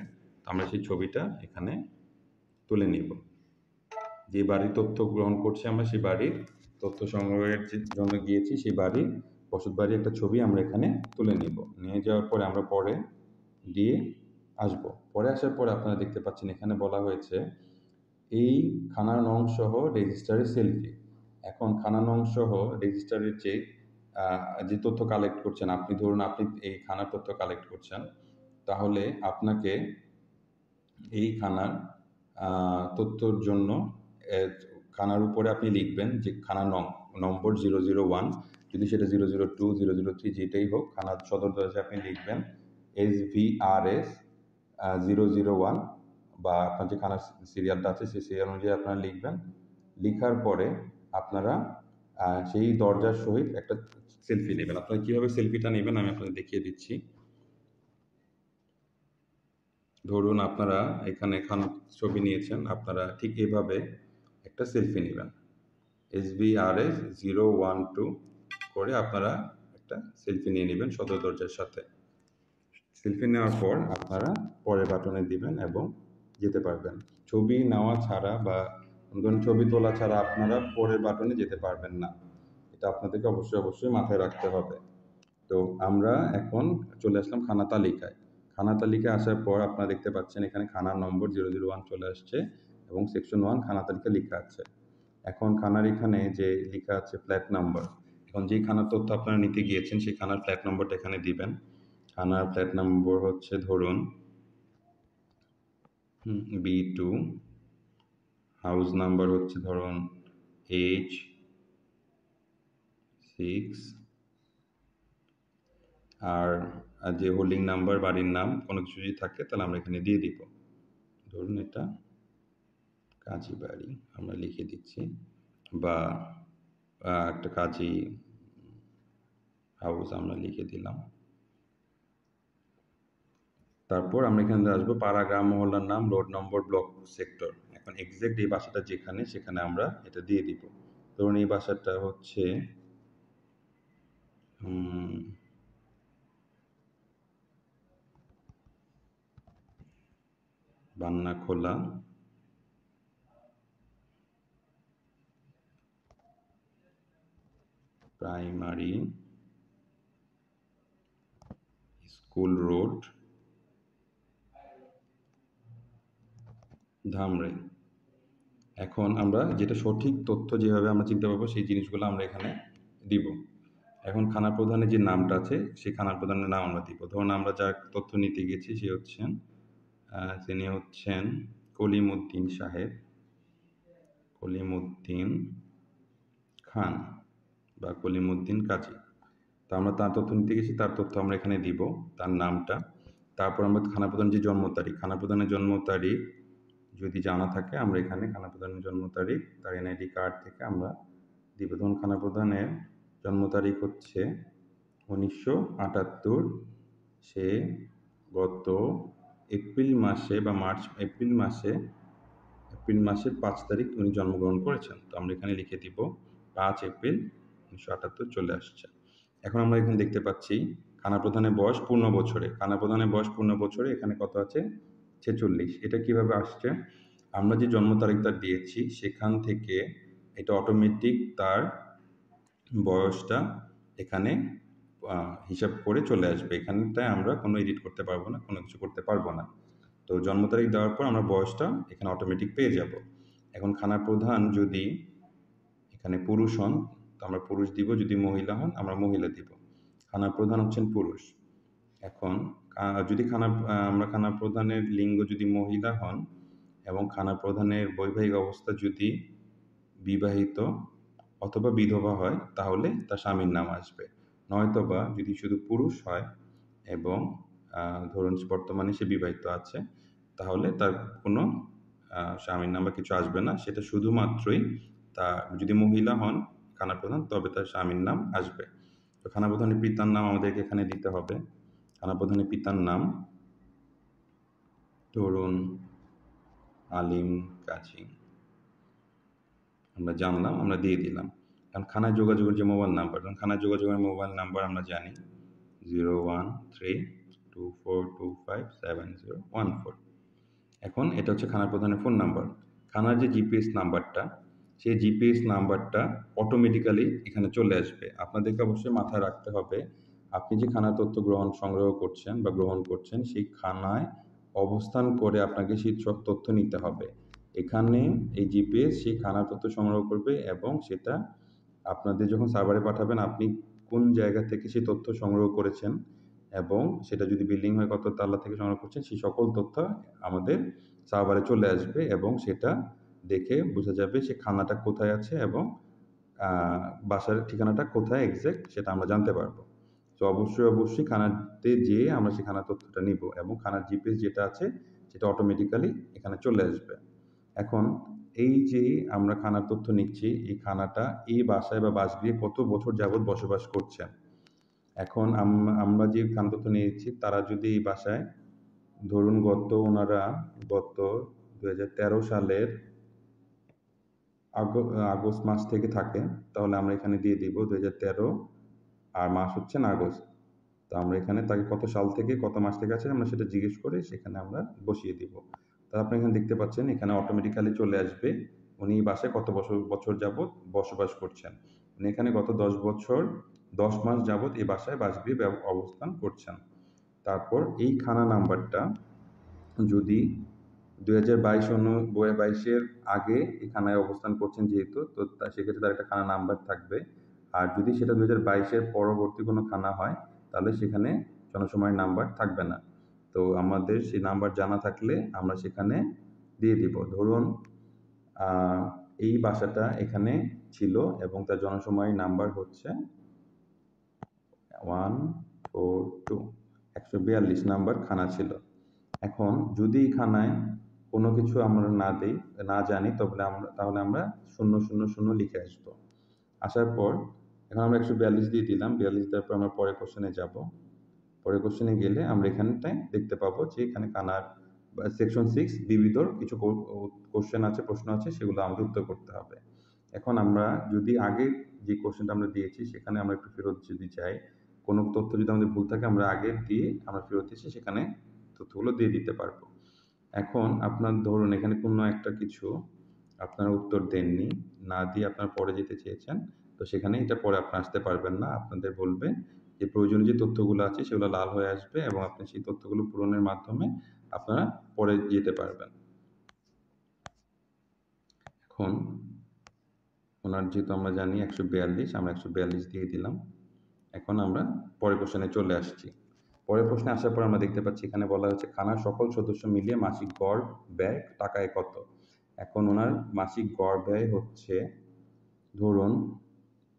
S1: আমরা সেই ছবিটা এখানে তুলে নিব। যে বাড়ির তথ্য গ্রহণ করছি আমরা, সেই বাড়ির তথ্য সংগ্রহের জন্য গিয়েছি, সেই বাড়ির বসত বাড়ির একটা ছবি আমরা এখানে তুলে নিব। নিয়ে যাওয়ার পরে আমরা পরে দিয়ে আসব। পরে আসার পরে আপনারা দেখতে পাচ্ছেন এখানে বলা হয়েছে এই খানার নং সহ রেজিস্টারের সেলফি। এখন খানা নং সহ রেজিস্টারের যে তথ্য কালেক্ট করছেন, আপনি ধরুন আপনি এই খানার তথ্য কালেক্ট করছেন, তাহলে আপনাকে এই খানার তথ্যর জন্য খানার উপরে আপনি লিখবেন যে খানার নম্বর 001, যদি সেটা 002, 003 যেটাই হোক, খানার সদর দরজায় আপনি লিখবেন SVRS 001, বা আপনার যে খানার সিরিয়ালটা আছে সেই সিরিয়াল অনুযায়ী আপনারা লিখবেন। লিখার পরে আপনারা সেই দরজার সহিত একটা সেলফি নেবেন। আপনারা কীভাবে সেলফিটা নেবেন আমি আপনাদের দেখিয়ে দিচ্ছি। ধরুন আপনারা এখানে খানার ছবি নিয়েছেন, আপনারা ঠিক এভাবে একটা সেলফি নেবেন, SVRS 012 করে আপনারা একটা সেলফি নিয়ে নেবেন সদর দরজার সাথে। সেলফি নেওয়ার পর আপনারা পরের বাটনে দিবেন এবং যেতে পারবেন। ছবি নেওয়া ছাড়া বা ধরুন ছবি তোলা ছাড়া আপনারা পরের বাটনে যেতে পারবেন না, এটা আপনাদেরকে অবশ্যই মাথায় রাখতে হবে। তো আমরা এখন চলে আসলাম খানা তালিকায়। খানা তালিকায় আসার পর আপনারা দেখতে পাচ্ছেন এখানে খানার নম্বর 001 চলে আসছে এবং সেকশন 1 খানা তালিকা লেখা আছে। এখন খানার এখানে যে লেখা আছে ফ্ল্যাট নাম্বার, এখন যেই খানার তথ্য আপনারা নিতে গিয়েছেন সেই খানার ফ্ল্যাট নম্বরটা এখানে দিবেন। খানার ফ্ল্যাট নম্বর হচ্ছে ধরুন B2, হাউস নাম্বার হচ্ছে ধরুন H6, আর যে হোল্ডিং নাম্বার বাড়ির নাম কোনো কিছু যদি থাকে তাহলে আমরা এখানে দিয়ে দিব। ধরুন এটা কাজী বাড়ি আমরা লিখে দিচ্ছি, বা একটা কাজী হাউস আমরা লিখে দিলাম। তারপর আমরা এখানে আসবো পাড়া, গ্রাম, মহল্লার নাম, রোড নম্বর, ব্লক, সেক্টর। এখন এক্সাক্ট এই বাসাটা যেখানে সেখানে আমরা এটা দিয়ে দিব। ধরুন এই বাসাটা হচ্ছে বান্নাখোলা প্রাইমারি স্কুল রোড, ধামরাই। এখন আমরা যেটা সঠিক তথ্য যেভাবে আমরা চিনতে পারবো সেই জিনিসগুলো আমরা এখানে দিব। এখন খানা প্রধানের যে নামটা আছে সেই খানা প্রধানের নাম আমরা দিব। ধরুন আমরা যার তথ্য নিতে গেছি তিনি হচ্ছেন কলিমউদ্দিন সাহেব, কলিমউদ্দিন খান বা কলিমউদ্দিন কাজী। তো আমরা তার তথ্য নিতে গেছি, তার তথ্য আমরা এখানে দিব, তার নামটা। তারপর আমরা খানা প্রধানের যে জন্ম তারিখ, খানা প্রধানের জন্ম তারিখ যদি জানা থাকে আমরা এখানে খানা প্রধানের জন্ম তারিখ তার NID কার্ড থেকে আমরা দিব। ধরুন খানা প্রধানের জন্ম তারিখ হচ্ছে 1978, সে গত এপ্রিল মাসে বা এপ্রিল মাসের 5 তারিখ উনি জন্মগ্রহণ করেছেন। তো আমরা এখানে লিখে দিব 5 এপ্রিল 1978 চলে আসছে। এখন আমরা এখানে দেখতে পাচ্ছি খানা প্রধানের বয়স পূর্ণ বছরে, খানা প্রধানের বয়স পূর্ণ বছরে এখানে কত আছে 46। এটা কিভাবে আসছে, আমরা যে জন্ম তারিখটা দিয়েছি সেখান থেকে এটা অটোমেটিক তার বয়সটা এখানে হিসাব করে চলে আসবে। এখানটায় আমরা কোনো এডিট করতে পারবো না, কোনো কিছু করতে পারবো না। তো জন্ম তারিখ দেওয়ার পর আমরা বয়সটা এখানে অটোমেটিক পেয়ে যাব। এখন খানা প্রধান যদি এখানে পুরুষ হন তো আমরা পুরুষ দিব, যদি মহিলা হন আমরা মহিলা দিব। খানা প্রধান হচ্ছেন পুরুষ। এখন যদি আমরা খানা প্রধানের লিঙ্গ যদি মহিলা হন এবং খানা প্রধানের বৈবাহিক অবস্থা যদি বিবাহিত অথবা বিধবা হয় তাহলে তার স্বামীর নাম আসবে, নয়তোবা যদি শুধু পুরুষ হয় এবং ধরুন বর্তমানে সে বিবাহিত আছে তাহলে তার কোনো স্বামীর নাম বা কিছু আসবে না, সেটা শুধুমাত্রই তা যদি মহিলা হন খানা প্রধান তবে তার স্বামীর নাম আসবে। তো খানা প্রধানের পিতার নাম আমাদেরকে এখানে দিতে হবে। খানা প্রধানের পিতার নাম ধরুন আলিম কাজী, আমরা জানলাম, আমরা দিয়ে দিলাম। কারণ খানায় যোগাযোগের যে মোবাইল নাম্বার, খানায় যোগাযোগের মোবাইল নাম্বার আমরা জানি 01324257014। এখন এটা হচ্ছে খানা প্রধানের ফোন নাম্বার। খানার যে জিপিএস নাম্বারটা, সেই জিপিএস নাম্বারটা অটোমেটিক্যালি এখানে চলে আসবে। আপনাদেরকে অবশ্যই মাথায় রাখতে হবে আপনি যে খানার তথ্য সংগ্রহ করছেন বা গ্রহণ করছেন সেই খানায় অবস্থান করে আপনাকে সেই সব তথ্য নিতে হবে। এখানে এই জিপিএস সেই খানার তথ্য সংগ্রহ করবে এবং সেটা আপনাদের যখন সার্ভারে পাঠাবেন আপনি কোন জায়গা থেকে সেই তথ্য সংগ্রহ করেছেন এবং সেটা যদি বিল্ডিং হয় কত তালা থেকে সংগ্রহ করছেন সেই সকল তথ্য আমাদের সার্ভারে চলে আসবে এবং সেটা দেখে বোঝা যাবে সে খানাটা কোথায় আছে এবং বাসার ঠিকানাটা কোথায় এক্সাক্ট সেটা আমরা জানতে পারবো। তো অবশ্যই খানাতে যেয়ে আমরা সেই খানার তথ্যটা নিব এবং খানার জিপিএস যেটা আছে সেটা অটোমেটিক্যালি এখানে চলে আসবে। এখন এই যে আমরা খানার তথ্য নিচ্ছি, এই খানাটা এই বাসায় বা বাসগৃহে কত বছর যাবৎ বসবাস করছেন। এখন আমরা যে খানার তথ্য নিয়েছি তারা যদি এই বাসায় ধরুন ওনারা গত 2013 সালের আগস্ট মাস থেকে থাকে তাহলে আমরা এখানে দিয়ে দিব 2013 আর মাস হচ্ছেন আগস্ট। তো আমরা এখানে তাকে কত সাল থেকে কত মাস থেকে আছে আমরা সেটা জিজ্ঞেস করে সেখানে আমরা বসিয়ে দিব। তা আপনি এখানে দেখতে পাচ্ছেন এখানে অটোমেটিক্যালি চলে আসবে উনি এই বাসায় কত বছর যাবৎ বসবাস করছেন। উনি এখানে গত 10 বছর 10 মাস যাবৎ এই বাসায় বাসগৃহে অবস্থান করছেন। তারপর এই খানা নাম্বারটা যদি 2022-এর আগে এই খানায় অবস্থান করছেন যেহেতু, তো সেক্ষেত্রে তার একটা খানা নাম্বার থাকবে। আর যদি সেটা 2022-এর পরবর্তী কোনো খানা হয় তাহলে সেখানে জনসময়ের নাম্বার থাকবে না। তো আমাদের সেই নাম্বার জানা থাকলে আমরা সেখানে দিয়ে দিব। ধরুন এই বাসাটা এখানে ছিল এবং তার জনসময়ের নাম্বার হচ্ছে 142 142 নাম্বার খানা ছিল। এখন যদি এই খানায় কোনো কিছু আমরা না জানি তাহলে আমরা 000 লিখে আসবো। আসার পর এখন আমরা 142 দিয়ে দিলাম, 42 দেওয়ার পর আমরা পরের কোশ্চেনে যাব। পরের কোশ্চেনে গেলে আমরা এখানটায় দেখতে পাবো যে এখানে খানার সেকশন 6 বিবিধ কিছু কোশ্চেন আছে, প্রশ্ন আছে, সেগুলো আমাদের উত্তর করতে হবে। এখন আমরা যদি আগে যে কোশ্চেনটা আমরা দিয়েছি সেখানে আমরা একটু ফেরত যদি চাই, কোনো তথ্য যদি আমাদের ভুল থাকে আমরা আগে দিয়ে আমরা ফেরত এসে সেখানে তথ্যগুলো দিয়ে দিতে পারবো। এখন আপনার ধরুন এখানে কোনো একটা কিছু আপনারা উত্তর দেননি, না দিয়ে আপনারা পরে যেতে চেয়েছেন, তো সেখানে এটা পরে আপনারা আসতে পারবেন না। আপনাদের বলবে যে প্রয়োজনীয় যে তথ্যগুলো আছে সেগুলো লাল হয়ে আসবে এবং আপনি সেই তথ্যগুলো পূরণের মাধ্যমে আপনারা পরে যেতে পারবেন। এখন ওনার যেহেতু আমরা জানি 142, আমরা 142 দিয়ে দিলাম। এখন আমরা পরের কোশ্চেনে চলে আসছি। পরের প্রশ্নে আসার পর আমরা দেখতে পাচ্ছি এখানে বলা হচ্ছে খানার সকল সদস্য মিলিয়ে মাসিক গড় ব্যয় টাকায় কত। এখন ওনার মাসিক গড় ব্যয় হচ্ছে ধরুন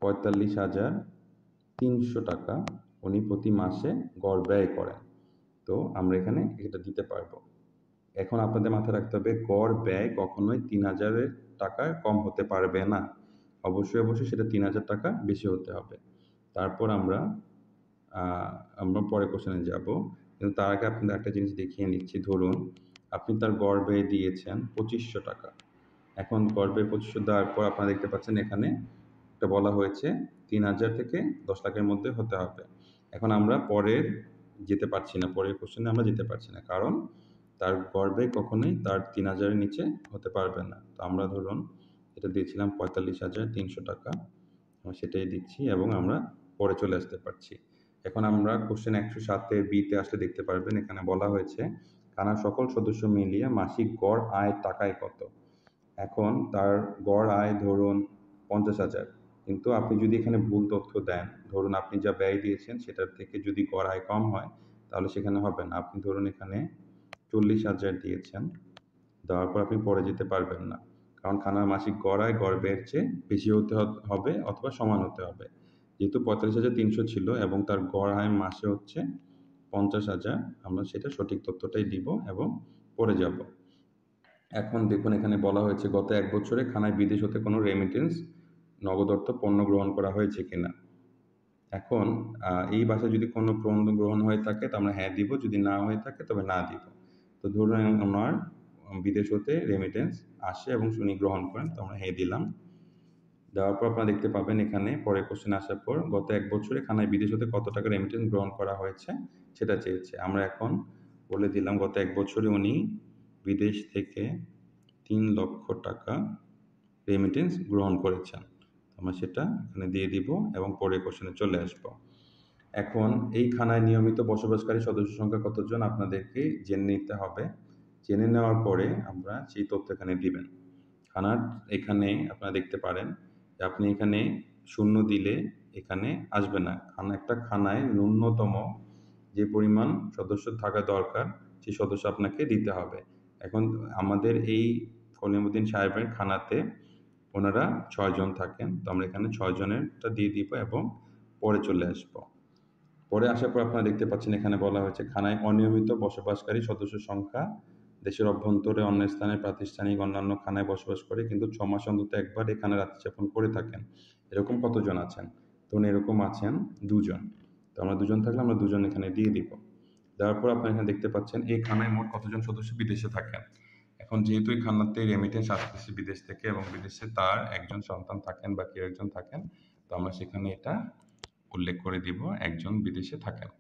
S1: 45,300 টাকা উনি প্রতি মাসে গড় ব্যয় করেন। তো আমরা এখানে এটা দিতে পারবো। এখন আপনাদের মাথায় রাখতে হবে গড় ব্যয় কখনোই 3,000 টাকার কম হতে পারবে না, অবশ্যই সেটা 3,000 টাকা বেশি হতে হবে। তারপর আমরা পরের কোশ্চেনে যাব, কিন্তু তার আগে আপনাদের একটা জিনিস দেখিয়ে নিচ্ছি। ধরুন আপনি তার গড় ব্যয় দিয়েছেন 2500 টাকা। এখন গড় ব্যয় 2500 দেওয়ার পর আপনারা দেখতে পাচ্ছেন এখানে একটা বলা হয়েছে 3,000 থেকে 10 লাখের মধ্যে হতে হবে। এখন আমরা পরের কোশ্চেনে আমরা যেতে পারছি না, কারণ তার গড় ব্যয় কখনোই তার 3,000-এর নিচে হতে পারবে না। তো আমরা ধরুন এটা দিয়েছিলাম 45,300 টাকা, সেটাই দিচ্ছি এবং আমরা পরে চলে আসতে পারছি। এখন আমরা কোশ্চেন 107-এর বিতে আসলে দেখতে পারবেন এখানে বলা হয়েছে খানার সকল সদস্য মিলিয়ে মাসিক গড় আয় টাকায় কত। এখন তার গড় আয় ধরুন 50,000, কিন্তু আপনি যদি এখানে ভুল তথ্য দেন, ধরুন আপনি যা ব্যয় দিয়েছেন সেটার থেকে যদি গড় আয় কম হয় তাহলে সেখানে হবে না। আপনি ধরুন এখানে 40,000 দিয়েছেন, দেওয়ার পর আপনি পরে যেতে পারবেন না, কারণ খানার মাসিক গড় আয় গড় ব্যয়ের চেয়ে বেশি হতে হবে অথবা সমান হতে হবে। যেহেতু 45,300 ছিল এবং তার গড় আয় মাসে হচ্ছে 50,000, আমরা সেটা সঠিক তথ্যটাই দিব এবং পড়ে যাব। এখন দেখুন এখানে বলা হয়েছে গত 1 বছরে খানায় বিদেশ হতে কোনো রেমিটেন্স, নগদ অর্থ, পণ্য গ্রহণ করা হয়েছে কিনা। এখন এই বাসায় যদি কোনো পণ্য গ্রহণ হয়ে থাকে তো আমরা হ্যাঁ দিব, যদি না হয়ে থাকে তবে না দিব। তো ধরুন আমার বিদেশ হতে রেমিটেন্স আসে এবং উনি গ্রহণ করেন, তো আমরা হ্যাঁ দিলাম। দেওয়ার পর আপনারা দেখতে পাবেন এখানে পরের কোশ্চেন আসার পর গত 1 বছরে খানায় বিদেশ হতে কত টাকা রেমিটেন্স গ্রহণ করা হয়েছে সেটা চেয়েছে। আমরা এখন বলে দিলাম গত 1 বছরে উনি বিদেশ থেকে 3 লক্ষ টাকা রেমিটেন্স গ্রহণ করেছেন। আমরা সেটা এখানে দিয়ে দিব এবং পরের কোশ্চেনে চলে আসব। এখন এই খানায় নিয়মিত বসবাসকারী সদস্য সংখ্যা কতজন আপনাদেরকে জেনে নিতে হবে। জেনে নেওয়ার পরে আমরা সেই তথ্য এখানে দিবেন। খানার এখানে আপনারা দেখতে পারেন যে আপনি এখানে শূন্য দিলে এখানে আসবে না। একটা খানায় ন্যূনতম যে পরিমাণ সদস্য থাকা দরকার সেই সদস্য আপনাকে দিতে হবে। এখন আমাদের এই কলিমুদ্দিন সাহেবের খানাতে ওনারা 6 জন থাকেন, তো আমরা এখানে 6 জনেরটা দিয়ে দিব এবং পরে চলে আসব। পরে আসার পর আপনারা দেখতে পাচ্ছেন এখানে বলা হয়েছে খানায় অনিয়মিত বসবাসকারী সদস্য সংখ্যা দেশের অভ্যন্তরে অন্য স্থানে প্রাতিষ্ঠানিক অন্যান্য খানায় বসবাস করে কিন্তু 6 মাস অন্তত একবার এখানে রাত্রি যাপন করে থাকেন, এরকম কতজন আছেন। তো এরকম আছেন 2 জন, তো আমরা 2 জন থাকলে আমরা 2 জন এখানে দিয়ে দিব। দেওয়ার পর আপনারা এখানে দেখতে পাচ্ছেন এই খানায় মোট কতজন সদস্য বিদেশে থাকেন। এখন যেহেতু এই খানাতে রেমিটেন্স আসতেছে বিদেশ থেকে এবং বিদেশে তার একজন সন্তান থাকেন বা কেউ একজন থাকেন, তো আমরা সেখানে এটা উল্লেখ করে দিব একজন বিদেশে থাকেন।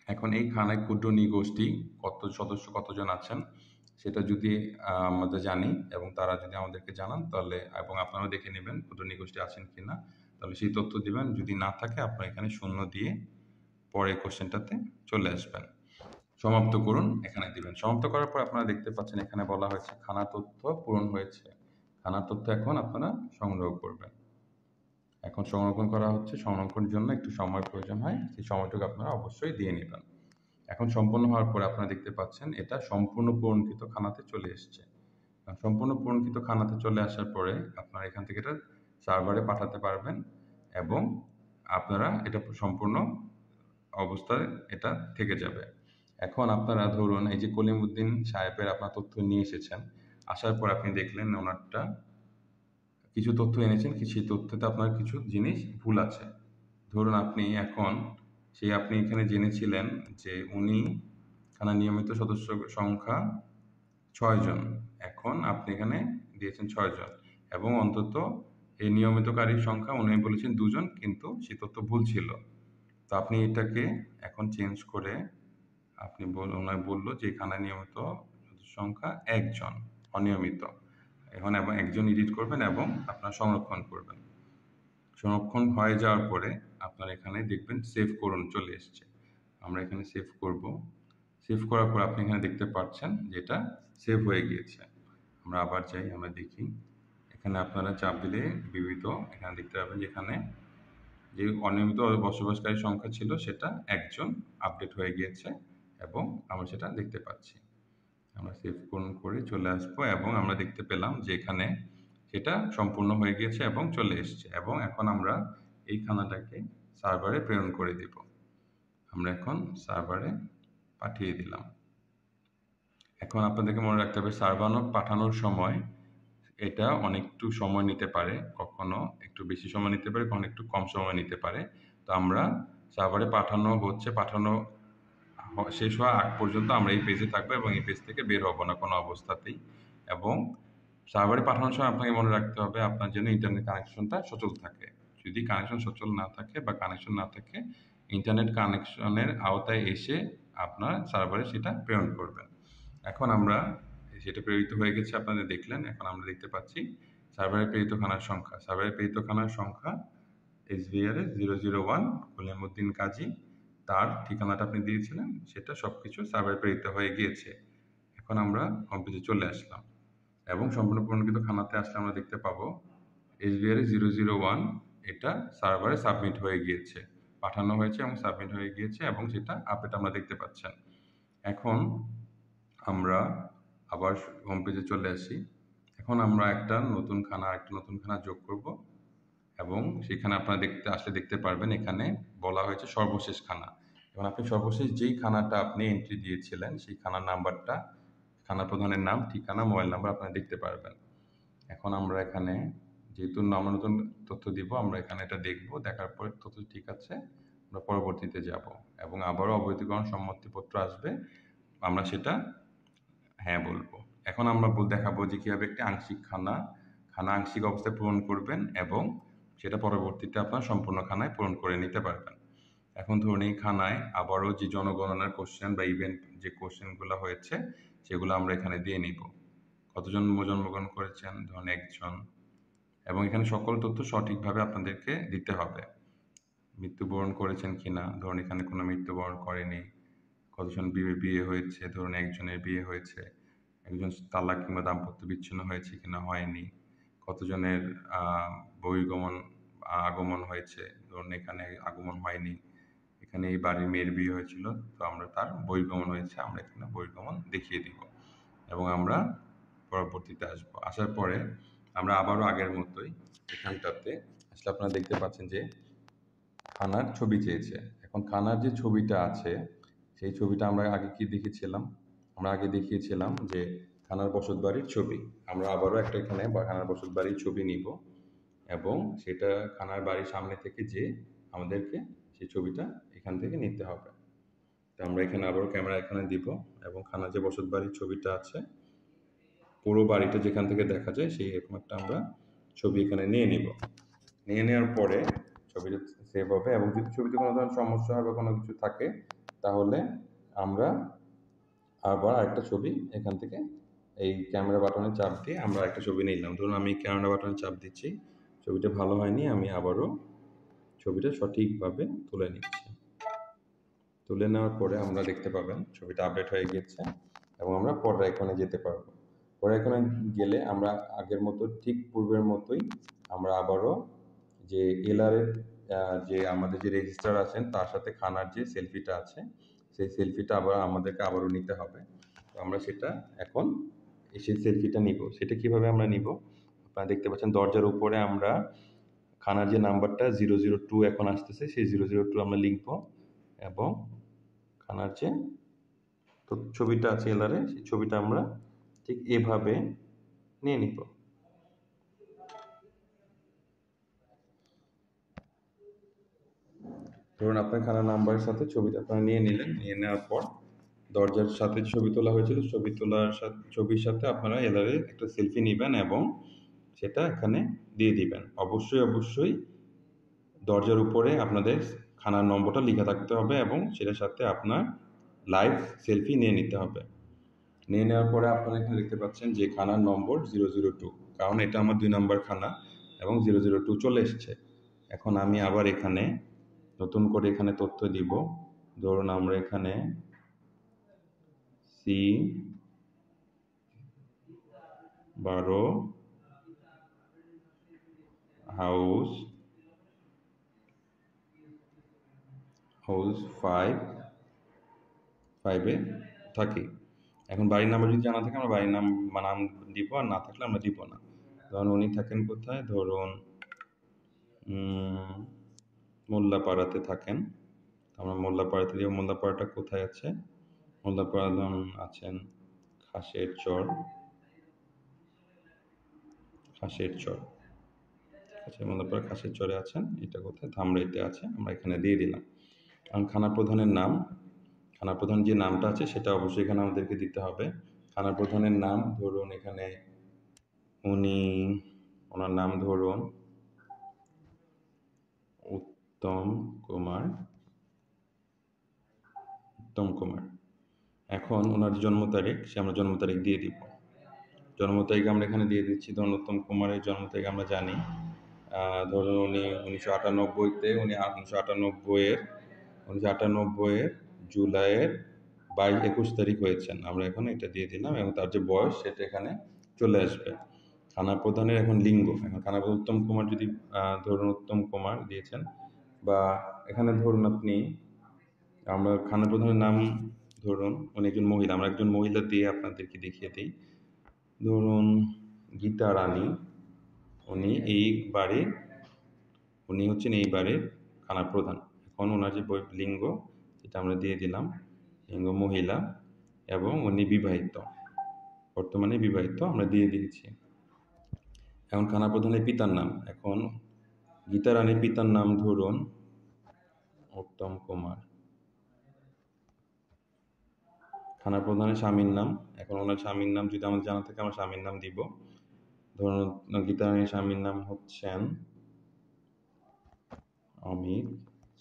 S1: এখন এই খানায় ক্ষুদ্র নৃগোষ্ঠী কত সদস্য কতজন আছেন সেটা যদি আমরা জানি এবং তারা যদি আমাদেরকে জানান তাহলে এবং আপনারাও দেখে নেবেন ক্ষুদ্র নৃগোষ্ঠী আছেন কিনা, তাহলে সেই তথ্য দিবেন। যদি না থাকে আপনারা এখানে শূন্য দিয়ে পরের কোশ্চেনটাতে চলে আসবেন। সমাপ্ত করুন এখানে দিবেন। সমাপ্ত করার পর আপনারা দেখতে পাচ্ছেন এখানে বলা হয়েছে খানা তথ্য পূরণ হয়েছে। খানার তথ্য এখন আপনারা সংগ্রহ করবেন। এখন সংরক্ষণ করা হচ্ছে, সংরক্ষণের জন্য একটু সময় প্রয়োজন হয়, সেই সময়টুকু আপনারা অবশ্যই দিয়ে নেবেন। এখন সম্পূর্ণ হওয়ার পরে আপনারা দেখতে পাচ্ছেন এটা সম্পূর্ণ পূরণকৃত খানাতে চলে এসছে। সম্পূর্ণ পূরণকৃত খানাতে চলে আসার পরে আপনারা এখান থেকে এটা সার্ভারে পাঠাতে পারবেন এবং আপনারা এটা সম্পূর্ণ অবস্থায় এটা থেকে যাবে। এখন আপনারা ধরুন এই যে কলিমুদ্দিন সাহেবের আপনার তথ্য নিয়ে এসেছেন, আসার পর আপনি দেখলেন ওনারটা কিছু তথ্য এনেছেন, সেই তথ্যতে আপনার কিছু জিনিস ভুল আছে। ধরুন আপনি এখন আপনি এখানে জেনেছিলেন যে উনি খানার নিয়মিত সদস্য সংখ্যা 6 জন। এখন আপনি এখানে দিয়েছেন 6 জন এবং অন্তত এই নিয়মিতকারীর সংখ্যা উনি বলেছেন 2 জন, কিন্তু সেই তথ্য ভুল ছিল। তো আপনি এটাকে এখন চেঞ্জ করে আপনি ওনার বলল যে খানায় নিয়মিত সদস্য সংখ্যা 1 জন অনিয়মিত। এখন এবং 1 জন এডিট করবেন এবং আপনার সংরক্ষণ করবেন। সংরক্ষণ হয়ে যাওয়ার পরে আপনারা এখানে দেখবেন সেভ করুন চলে এসছে। আমরা এখানে সেভ করব। সেভ করার পর আপনি এখানে দেখতে পাচ্ছেন যে এটা সেভ হয়ে গিয়েছে। আমরা আবার যাই, আমরা দেখি এখানে আপনারা চাপ দিলে বিবিধ এখানে দেখতে পাবেন যেখানে যে অনিয়মিত বসবাসকারী সংখ্যা ছিল সেটা 1 জন আপডেট হয়ে গিয়েছে এবং আমরা সেটা দেখতে পাচ্ছি। আমরা সেভ করে চলে আসবো এবং আমরা দেখতে পেলাম যে এখানে সেটা সম্পূর্ণ হয়ে গিয়েছে এবং চলে এসছে এবং এখন আমরা এই খানাটাকে সার্ভারে প্রেরণ করে দেব। আমরা এখন সার্ভারে পাঠিয়ে দিলাম। এখন আপনাদেরকে মনে রাখতে হবে পাঠানোর সময় এটা অনেকটু সময় নিতে পারে, কখনো একটু বেশি সময় নিতে পারে, কখনো একটু কম সময় নিতে পারে। তো আমরা সার্ভারে পাঠানো শেষ হওয়ার আগ পর্যন্ত আমরা এই পেজে থাকবো এবং এই পেজ থেকে বের হব না কোনো অবস্থাতেই। এবং সার্ভারে পাঠানোর সময় আপনাকে মনে রাখতে হবে আপনার যেন ইন্টারনেট কানেকশনটা সচল থাকে। যদি কানেকশন সচল না থাকে বা কানেকশন না থাকে, ইন্টারনেট কানেকশনের আওতায় এসে আপনার সার্ভারে সেটা প্রেরণ করবেন। এখন আমরা সেটা প্রেরিত হয়ে গেছে আপনারা দেখলেন। এখন আমরা দেখতে পাচ্ছি সার্ভারে প্রেরিত খানার সংখ্যা। সার্ভারে প্রেরিত খানার সংখ্যা SBR 001 কলিমুদ্দিন কাজী, তার ঠিকানাটা আপনি দিয়েছিলেন সেটা সবকিছু সার্ভারে প্রেরিত হয়ে গিয়েছে। এখন আমরা হোম পেজে চলে আসলাম এবং সম্পূর্ণ পূরণকৃত খানাতে আসলে আমরা দেখতে পাবো SBR 001 এটা সার্ভারে সাবমিট হয়ে গিয়েছে, পাঠানো হয়েছে এবং সাবমিট হয়ে গিয়েছে এবং সেটা আপডেট আমরা দেখতে পাচ্ছেন। এখন আমরা আবার হোম পেজে চলে আসি। এখন এখন আমরা একটা নতুন খানা যোগ করব এবং সেখানে আপনারা দেখতে পারবেন এখানে বলা হয়েছে সর্বশেষ খানা। এবং আপনি সর্বশেষ যেই খানাটা আপনি এন্ট্রি দিয়েছিলেন সেই খানার নাম্বারটা, খানা প্রধানের নাম, ঠিকানা, মোবাইল নাম্বার আপনারা দেখতে পারবেন। এখন আমরা এখানে যেহেতু আমরা নতুন তথ্য দিব, আমরা এখানে এটা দেখব, দেখার পরে তথ্য ঠিক আছে আমরা পরবর্তীতে যাব এবং আবারও অবৈধকরণ সম্মতিপত্র আসবে, আমরা সেটা হ্যাঁ বলবো। এখন আমরা দেখাবো যে কিভাবে একটি খানা আংশিক অবস্থায় পূরণ করবেন এবং সেটা পরবর্তীতে আপনার সম্পূর্ণ খানায় পূরণ করে নিতে পারবেন। এখন ধরুন এই খানায় আবারও যে জনগণনার কোশ্চেন বা ইভেন্ট যে কোশ্চেনগুলো হয়েছে সেগুলো আমরা এখানে দিয়ে নিব। কতজন জন্মগ্রহণ করেছেন, ধরুন 1 জন, এবং এখানে সকল তথ্য সঠিকভাবে আপনাদেরকে দিতে হবে। মৃত্যুবরণ করেছেন কিনা, ধরুন এখানে কোনো মৃত্যুবরণ করেনি। কতজন বিয়ে হয়েছে, ধরুন 1 জনের বিয়ে হয়েছে। একজন তালাক কিংবা দাম্পত্য বিচ্ছিন্ন হয়েছে কিনা, হয়নি। কতজনের আগমন হয়েছে, ধরুন এখানে আগমন হয়নি। এখানে এই বাড়ির মেয়ের বিয়ে হয়েছিল, তো আমরা তার বহির্গমন হয়েছে, আমরা এখানে বহির্গমন দেখিয়ে দিব এবং আমরা পরবর্তীতে আসার পরে আমরা আবারও আগের মতোই এখানটাতে আসলে আপনারা দেখতে পাচ্ছেন যে খানার ছবি চেয়েছে। এখন খানার যে ছবিটা আছে সেই ছবিটা আমরা আগে কি দেখেছিলাম, আমরা আগে দেখিয়েছিলাম যে খানার বসত বাড়ির ছবি। আমরা আবারও একটা এখানে খানার বসত বাড়ির ছবি নিব এবং সেটা খানার বাড়ির সামনে থেকে যে আমাদেরকে সেই ছবিটা এখান থেকে নিতে হবে। তো আমরা এখানে আবারও ক্যামেরা এখানে দিব এবং খানার যে বসত বাড়ির ছবিটা আছে পুরো বাড়িটা যেখান থেকে দেখা যায় সেই এরকম একটা আমরা ছবি এখানে নিয়ে নিব। নিয়ে নেওয়ার পরে ছবিটা সেভ হবে এবং যদি ছবিতে কোনো ধরনের সমস্যা হয় বা কোনো কিছু থাকে তাহলে আমরা আবার আরেকটা ছবি এখান থেকে এই ক্যামেরা বাটনে চাপ দিয়ে আমরা একটা ছবি নিলাম। ধরুন আমি ক্যামেরা বাটনে চাপ দিচ্ছি, ছবিটা ভালো হয়নি, আমি আবারও ছবিটা সঠিকভাবে তুলে নিচ্ছি। তুলে নেওয়ার পরে আমরা দেখতে পাবেন ছবিটা আপডেট হয়ে গিয়েছে এবং আমরা পরের আইকনে যেতে পারবো। পরের আইকনে গেলে আমরা আগের মতো ঠিক পূর্বের মতোই আমরা আবারও যে এলআরের যে আমাদের যে রেজিস্ট্রার আছেন তার সাথে খানার যে সেলফিটা আছে সেই সেলফিটা আমাদেরকে আবারও নিতে হবে। তো আমরা সেটা এখন সেই সেলফিটা নিব। সেটা কিভাবে আমরা নিব, আপনারা দেখতে পাচ্ছেন দরজার উপরে আমরা খানার যে নাম্বারটা 002 এখন আসতেছে সেই 002 আমরা লিখব এবং খানার যে ছবিটা আছে এলআরে সেই ছবিটা আমরা ঠিক এভাবে নিয়ে নিব। ধরুন আপনার খানার নাম্বারের সাথে ছবিটা আপনারা নিয়ে নিলেন, নিয়ে নেওয়ার পর দরজার সাথে ছবি তোলা হয়েছিল, ছবির সাথে আপনারা এলআরে একটা সেলফি নেবেন এবং সেটা এখানে দিয়ে দিবেন। অবশ্যই দরজার উপরে আপনাদের খানার নম্বরটা লেখা থাকতে হবে এবং সেটার সাথে আপনার লাইভ সেলফি নিয়ে নিতে হবে। নিয়ে নেওয়ার পরে আপনারা এখানে দেখতে পাচ্ছেন যে খানার নম্বর 002, কারণ এটা আমার 2 নম্বর খানা এবং 002 চলে এসছে। এখন আমি আবার এখানে নতুন করে এখানে তথ্য দিব। ধরুন আমরা এখানে C12 হাউস 5 থাকি। এখন বাড়ির নাম্বার যদি জানা থাকে আমরা বাড়ির নাম দিব, আর না থাকলে আমরা দিব না। ধরুন উনি থাকেন কোথায়, ধরুন মোল্লাপাড়াতে থাকেন, আমরা মোল্লাপাড়াতে দিব। মোল্লাপাড়াটা কোথায় আছে, মোল্লাপাড়া ধরুন আছেন খাসের চর, আচ্ছা মোল্লাপাড়া খাসের চরে আছেন। এটা কোথায়, ধামরাইতে আছে, আমরা এখানে দিয়ে দিলাম। কারণ খানা প্রধানের নাম, খানা প্রধান যে নামটা আছে সেটা অবশ্যই এখানে আমাদেরকে দিতে হবে। খানা প্রধানের নাম ধরুন এখানে ওনার নাম ধরুন উত্তম কুমার। এখন ওনার জন্ম তারিখ আমরা জন্ম তারিখ দিয়ে দিব। জন্ম তারিখ আমরা এখানে দিয়ে দিচ্ছি। ধরুন উত্তম কুমারের জন্ম তারিখ আমরা জানি, ধরুন উনি 1998-তে, উনি 1998-এর জুলাইয়ের 21 তারিখ হয়েছেন। আমরা এখন এটা দিয়ে দিলাম এবং তার যে বয়স সেটা এখানে চলে আসবে। থানা প্রধানের এখন লিঙ্গ, এখন থানা প্রধান উত্তম কুমার যদি ধরুন উত্তম কুমার দিয়েছেন, বা এখানে ধরুন আপনি আমরা থানা প্রধানের নাম ধরুন উনি একজন মহিলা, আমরা একজন মহিলা দিয়ে আপনাদেরকে দেখিয়ে দিই। ধরুন গীতা রানী, উনি উনি হচ্ছেন এই বাড়ির খানার প্রধান। এখন ওনার যে লিঙ্গ, যেটা আমরা দিয়ে দিলাম, লিঙ্গ মহিলা, এবং উনি বিবাহিত, বর্তমানে বিবাহিত আমরা দিয়ে দিয়েছি। এখন খানা প্রধানের পিতার নাম, এখন গীতা রানীর পিতার নাম ধরুন উত্তম কুমার। খানা প্রধানের স্বামীর নাম, এখন ওনার স্বামীর নাম যদি আমাদের জানা থাকে আমরা স্বামীর নাম দিব। ধরুন গীতা রানীর স্বামীর নাম হচ্ছেন অমিত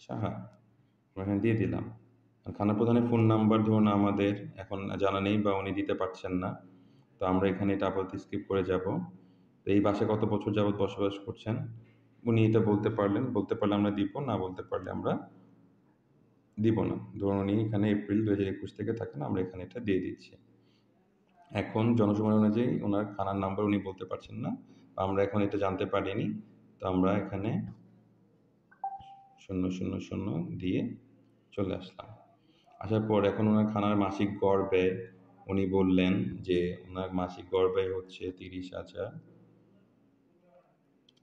S1: সাহা, আমরা এখানে দিয়ে দিলাম। খানা প্রধানের ফোন নাম্বার ধরুন আমাদের এখন জানা নেই বা উনি দিতে পারছেন না, তো আমরা এখানে এটা আপাতত স্কিপ করে যাব। তো এই বাসায় কত বছর যাবৎ বসবাস করছেন উনি এটা বলতে পারলে আমরা দিব, না বলতে পারলে আমরা দিব না। ধরুন উনি এখানে এপ্রিল 2021 থেকে থাকেন, আমরা এখানে এটা দিয়ে দিচ্ছি। এখন জনসময় অনুযায়ী ওনার খানার নাম্বার উনি বলতে পারছেন না, আমরা এখন এটা জানতে পারিনি, তো আমরা এখানে 000 দিয়ে চলে আসলাম। আসার পর এখন ওনার খানার মাসিক গড় ব্যয় উনি বললেন যে ওনার মাসিক গড় ব্যয় হচ্ছে 30,000,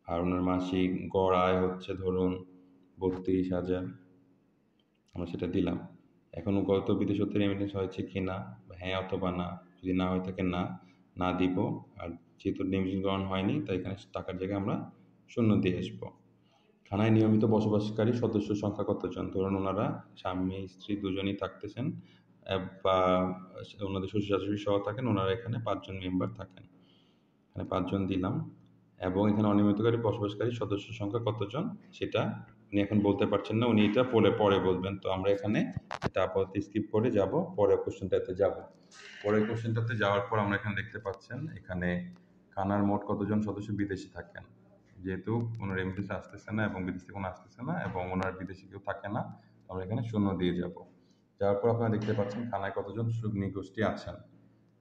S1: আর ওনার মাসিক গড় আয় হচ্ছে ধরুন 32,000, আমরা সেটা দিলাম। এখন গত বিদেশ হতে রেমিটেন্স হয়েছে কি না, হ্যাঁ অথবা না, যদি না হয়ে থাকে না দিব। আর যেহেতু রেমিটেন্স গ্রহণ হয়নি তাই এখানে টাকার জায়গায় আমরা 0 দিয়ে আসবো। খানায় নিয়মিত বসবাসকারী সদস্য সংখ্যা কতজন? ধরুন ওনারা স্বামী স্ত্রী দুজনেই থাকতেছেন, বা ওনাদের শ্বশুর শাশুড়ি সহ থাকেন, ওনারা এখানে 5 জন মেম্বার থাকেন, এখানে 5 জন দিলাম। এবং এখানে অনিয়মিতকারী বসবাসকারী সদস্য সংখ্যা কতজন সেটা উনি এখন বলতে পারছেন না, উনি এটা পরে বলবেন। তো আমরা এখানে এটা আপাতত স্কিপ করে যাব, পরের কোশ্চেনটাতে যাব। পরের কোশ্চেনটাতে যাওয়ার পর আমরা এখানে দেখতে পাচ্ছেন এখানে খানার মোট কতজন সদস্য বিদেশি থাকেন। যেহেতু কোনো রেমিটেন্স আসতেছে না এবং বিদেশ থেকে কোনো আসতেছে না এবং ওনার বিদেশি কেউ থাকে না, আমরা এখানে 0 দিয়ে যাব। যাওয়ার পর আপনারা দেখতে পাচ্ছেন খানায় কতজন সুগ্নি গোষ্ঠী আছেন,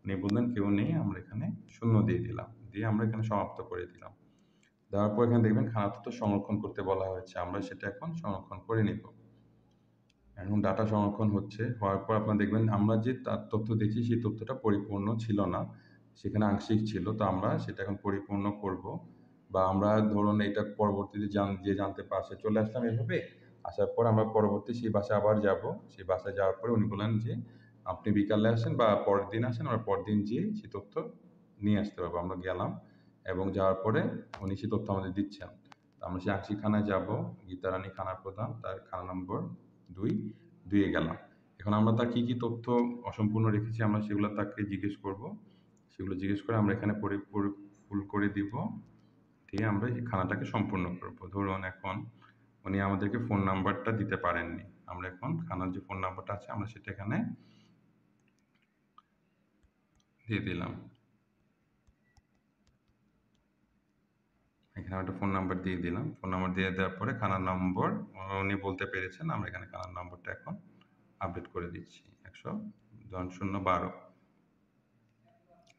S1: উনি বললেন কেউ নেই, আমরা এখানে 0 দিয়ে দিলাম, দিয়ে আমরা এখানে সমাপ্ত করে দিলাম। দেওয়ার পর এখানে দেখবেন খানা তথ্য সংরক্ষণ করতে বলা হয়েছে, আমরা সেটা এখন সংরক্ষণ করে নিব। এখন ডাটা সংরক্ষণ হওয়ার পর আপনারা দেখবেন আমরা যে তার তথ্য দেখি সেই তথ্যটা পরিপূর্ণ ছিল না, সেখানে আংশিক ছিল, তো আমরা সেটা এখন পরিপূর্ণ করব। বা আমরা ধরুন এটা পরবর্তীতে জানতে পারছে চলে আসলাম এভাবে, আসার পর আমরা পরবর্তী সেই বাসায় আবার যাব। সেই বাসায় যাওয়ার পরে উনি বললেন যে আপনি বিকালে আসেন বা পরের দিন আসেন, আমরা পরের দিন যেয়ে সেই তথ্য নিয়ে আসতে পারবো। আমরা গেলাম এবং যাওয়ার পরে উনি সেই তথ্য আমাদের দিচ্ছেন। আমরা সেই আংশিক খানায় যাব, গীতা রানী খানার প্রধান, তার খানা নম্বর 2 দিয়ে গেলাম। এখন আমরা তার কী কী তথ্য অসম্পূর্ণ রেখেছি আমরা সেগুলো তাকে জিজ্ঞেস করব, সেগুলো জিজ্ঞেস করে আমরা এখানে ফুল করে দিব, দিয়ে আমরা এই খানাটাকে সম্পূর্ণ করব। ধরুন এখন উনি আমাদেরকে ফোন নাম্বারটা দিতে পারেননি, আমরা এখন খানার যে ফোন নাম্বারটা আছে আমরা সেটা এখানে দিয়ে দিলাম। এখানে একটা ফোন নাম্বার দিয়ে দিলাম, ফোন নাম্বার দিয়ে দেওয়ার পরে খানার নম্বর উনি বলতে পেরেছেন, আমরা এখানে খানার নম্বরটা এখন আপডেট করে দিচ্ছি, 100-12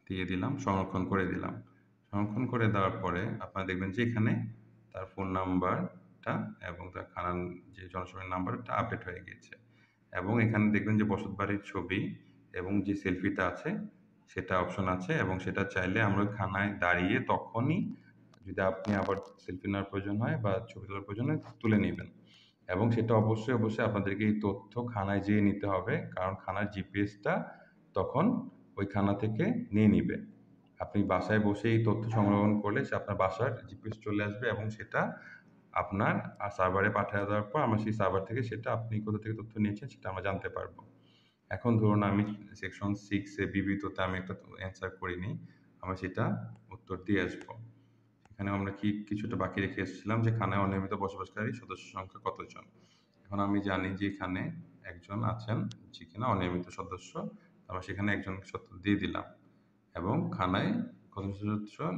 S1: দিয়ে দিলাম, সংরক্ষণ করে দিলাম। সংরক্ষণ করে দেওয়ার পরে আপনারা দেখবেন যে এখানে তার ফোন নাম্বারটা এবং তার খানার যে জনসময়ের নাম্বারটা আপডেট হয়ে গিয়েছে। এবং এখানে দেখবেন যে বসত বাড়ির ছবি এবং যে সেলফিটা আছে সেটা অপশন আছে, এবং সেটা চাইলে আমরা খানায় দাঁড়িয়ে তখনই যদি আপনি আবার সেলফি নেওয়ার প্রয়োজন হয় বা ছবি তোলার প্রয়োজন হয় তুলে নেবেন। এবং সেটা অবশ্যই আপনাদেরকে এই তথ্য খানায় যেয়ে নিতে হবে, কারণ খানার জিপিএসটা তখন ওই খানা থেকে নিয়ে নিবে। আপনি বাসায় বসে এই তথ্য সংগ্রহণ করলে সে আপনার বাসার জিপিএস চলে আসবে এবং সেটা আপনার সার্ভারে পাঠিয়ে দেওয়ার পর আমরা সেই সার্ভার থেকে সেটা আপনি কোথা থেকে তথ্য নিয়েছেন সেটা আমরা জানতে পারবো। এখন ধরুন আমি সেকশন 6 বিবৃততে আমি একটা অ্যান্সার করিনি, আমরা সেটা উত্তর দিয়ে আসবো। এখানে আমরা কিছুটা বাকি রেখে এসেছিলাম যে খানায় অনিয়মিত বসবাসকারী সদস্য সংখ্যা কতজন। এখন আমি জানি যে এখানে একজন আছেন যে কিনা অনিয়মিত সদস্য, আমরা সেখানে একজন দিয়ে দিলাম। এবং খানায় কত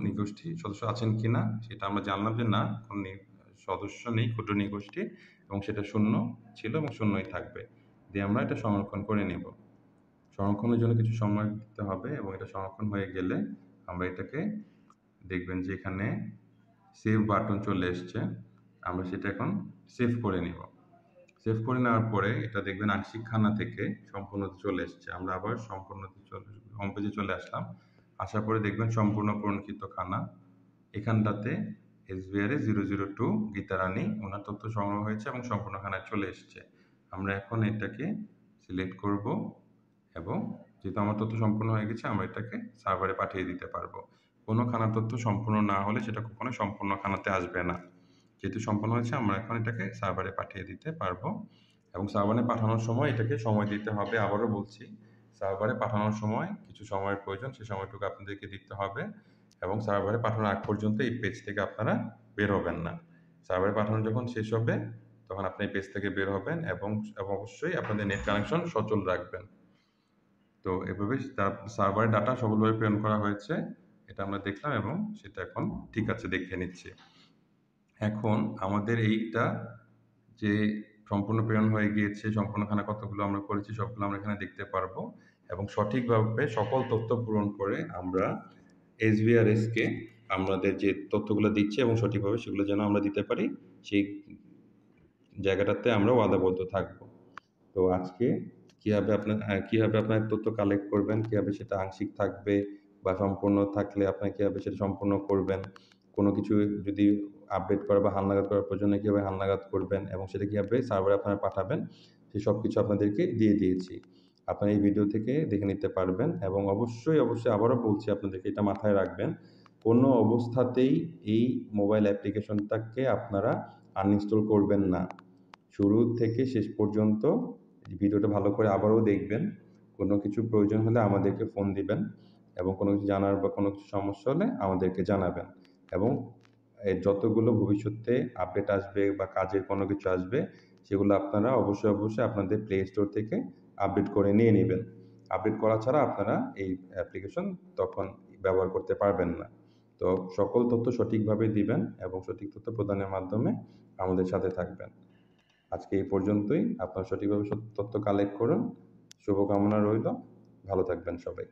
S1: নৃগোষ্ঠী সদস্য আছেন কিনা সেটা আমরা জানলাম যে না, কোনো সদস্য নেই ক্ষুদ্র নৃগোষ্ঠী, এবং সেটা 0 ছিল এবং 0ই থাকবে, দিয়ে আমরা এটা সংরক্ষণ করে নেব। সংরক্ষণের জন্য কিছু সময় দিতে হবে এবং এটা সংরক্ষণ হয়ে গেলে আমরা এটাকে দেখবেন যে এখানে সেভ বাটন চলে এসছে, আমরা সেটা এখন সেভ করে নিব। সেভ করে নেওয়ার পরে এটা দেখবেন আংশিক খানা থেকে সম্পূর্ণতে চলে এসছে, আমরা আবার সম্পূর্ণতে হোম পেজে চলে আসলাম। আসার পরে দেখবেন সম্পূর্ণ পূরণকৃত খানা। এখানটাতে এসবিআর 002 গীতারানী ওনার তথ্য সংগ্রহ হয়েছে এবং সম্পূর্ণ খানায় চলে এসেছে। আমরা এখন এটাকে সিলেক্ট করব এবং যেহেতু আমার তথ্য সম্পূর্ণ হয়ে গেছে আমরা এটাকে সার্ভারে পাঠিয়ে দিতে পারবো। কোনো খানার তথ্য সম্পূর্ণ না হলে সেটা কখনো সম্পূর্ণ খানাতে আসবে না। যেহেতু সম্পূর্ণ হয়েছে আমরা এখন এটাকে সার্ভারে পাঠিয়ে দিতে পারবো এবং সার্ভারে পাঠানোর সময় এটাকে সময় দিতে হবে। আবারও বলছি, সার্ভারে পাঠানোর সময় কিছু সময়ের প্রয়োজন, সেই সময়টুকু আপনাদেরকে দিতে হবে এবং সার্ভারে পাঠানোর আগ পর্যন্ত এই পেজ থেকে আপনারা বের হবেন না। সার্ভারে পাঠানো যখন শেষ হবে তখন আপনি এই পেজ থেকে বের হবেন এবং অবশ্যই আপনাদের নেট কানেকশন সচল রাখবেন। তো এভাবে সার্ভারে ডাটা সফলভাবে প্রেরণ করা হয়েছে, এটা আমরা দেখলাম এবং সেটা এখন ঠিক আছে দেখে নিচ্ছি। এখন আমাদের এইটা যে সম্পূর্ণ প্রেরণ হয়ে গিয়েছে, সম্পূর্ণ খানা কতগুলো আমরা করেছি সবগুলো আমরা এখানে দেখতে পারবো এবং সঠিকভাবে সকল তথ্য পূরণ করে আমরা এসবিআরএসকে আমাদের যে তথ্যগুলো দিচ্ছে এবং সঠিকভাবে সেগুলো যেন আমরা দিতে পারি, সেই জায়গাটাতে আমরা ওয়াদাবদ্ধ থাকবো। তো আজকে কিভাবে আপনার তথ্য কালেক্ট করবেন, কিভাবে সেটা আংশিক থাকবে বা সম্পূর্ণ থাকলে আপনার কিভাবে সেটা সম্পূর্ণ করবেন, কোনো কিছু যদি আপডেট করা বা হালনাগাদ করার প্রয়োজন নেই কিভাবে হালনাগাদ করবেন এবং সেটা কিভাবে সার্ভারে আপনারা পাঠাবেন, সেই সব কিছু আপনাদেরকে দিয়ে দিয়েছি। আপনারা এই ভিডিও থেকে দেখে নিতে পারবেন এবং অবশ্যই আবারও বলছি আপনাদেরকে এটা মাথায় রাখবেন, কোনো অবস্থাতেই এই মোবাইল অ্যাপ্লিকেশনটাকে আপনারা আনইনস্টল করবেন না। শুরু থেকে শেষ পর্যন্ত ভিডিওটা ভালো করে আবারও দেখবেন। কোনো কিছু প্রয়োজন হলে আমাদেরকে ফোন দিবেন এবং কোনো কিছু জানার বা কোনো কিছু সমস্যা হলে আমাদেরকে জানাবেন এবং যতগুলো ভবিষ্যতে আপডেট আসবে বা কাজের কোনো কিছু আসবে সেগুলো আপনারা অবশ্যই আপনাদের প্লে স্টোর থেকে আপডেট করে নিয়ে নেবেন। আপডেট করা ছাড়া আপনারা এই অ্যাপ্লিকেশন তখন ব্যবহার করতে পারবেন না। তো সকল তথ্য সঠিকভাবে দিবেন এবং সঠিক তথ্য প্রদানের মাধ্যমে আমাদের সাথে থাকবেন। আজকে এই পর্যন্তই। আপনারা সঠিকভাবে তথ্য কালেক্ট করুন। শুভকামনা রইল। ভালো থাকবেন সবাই।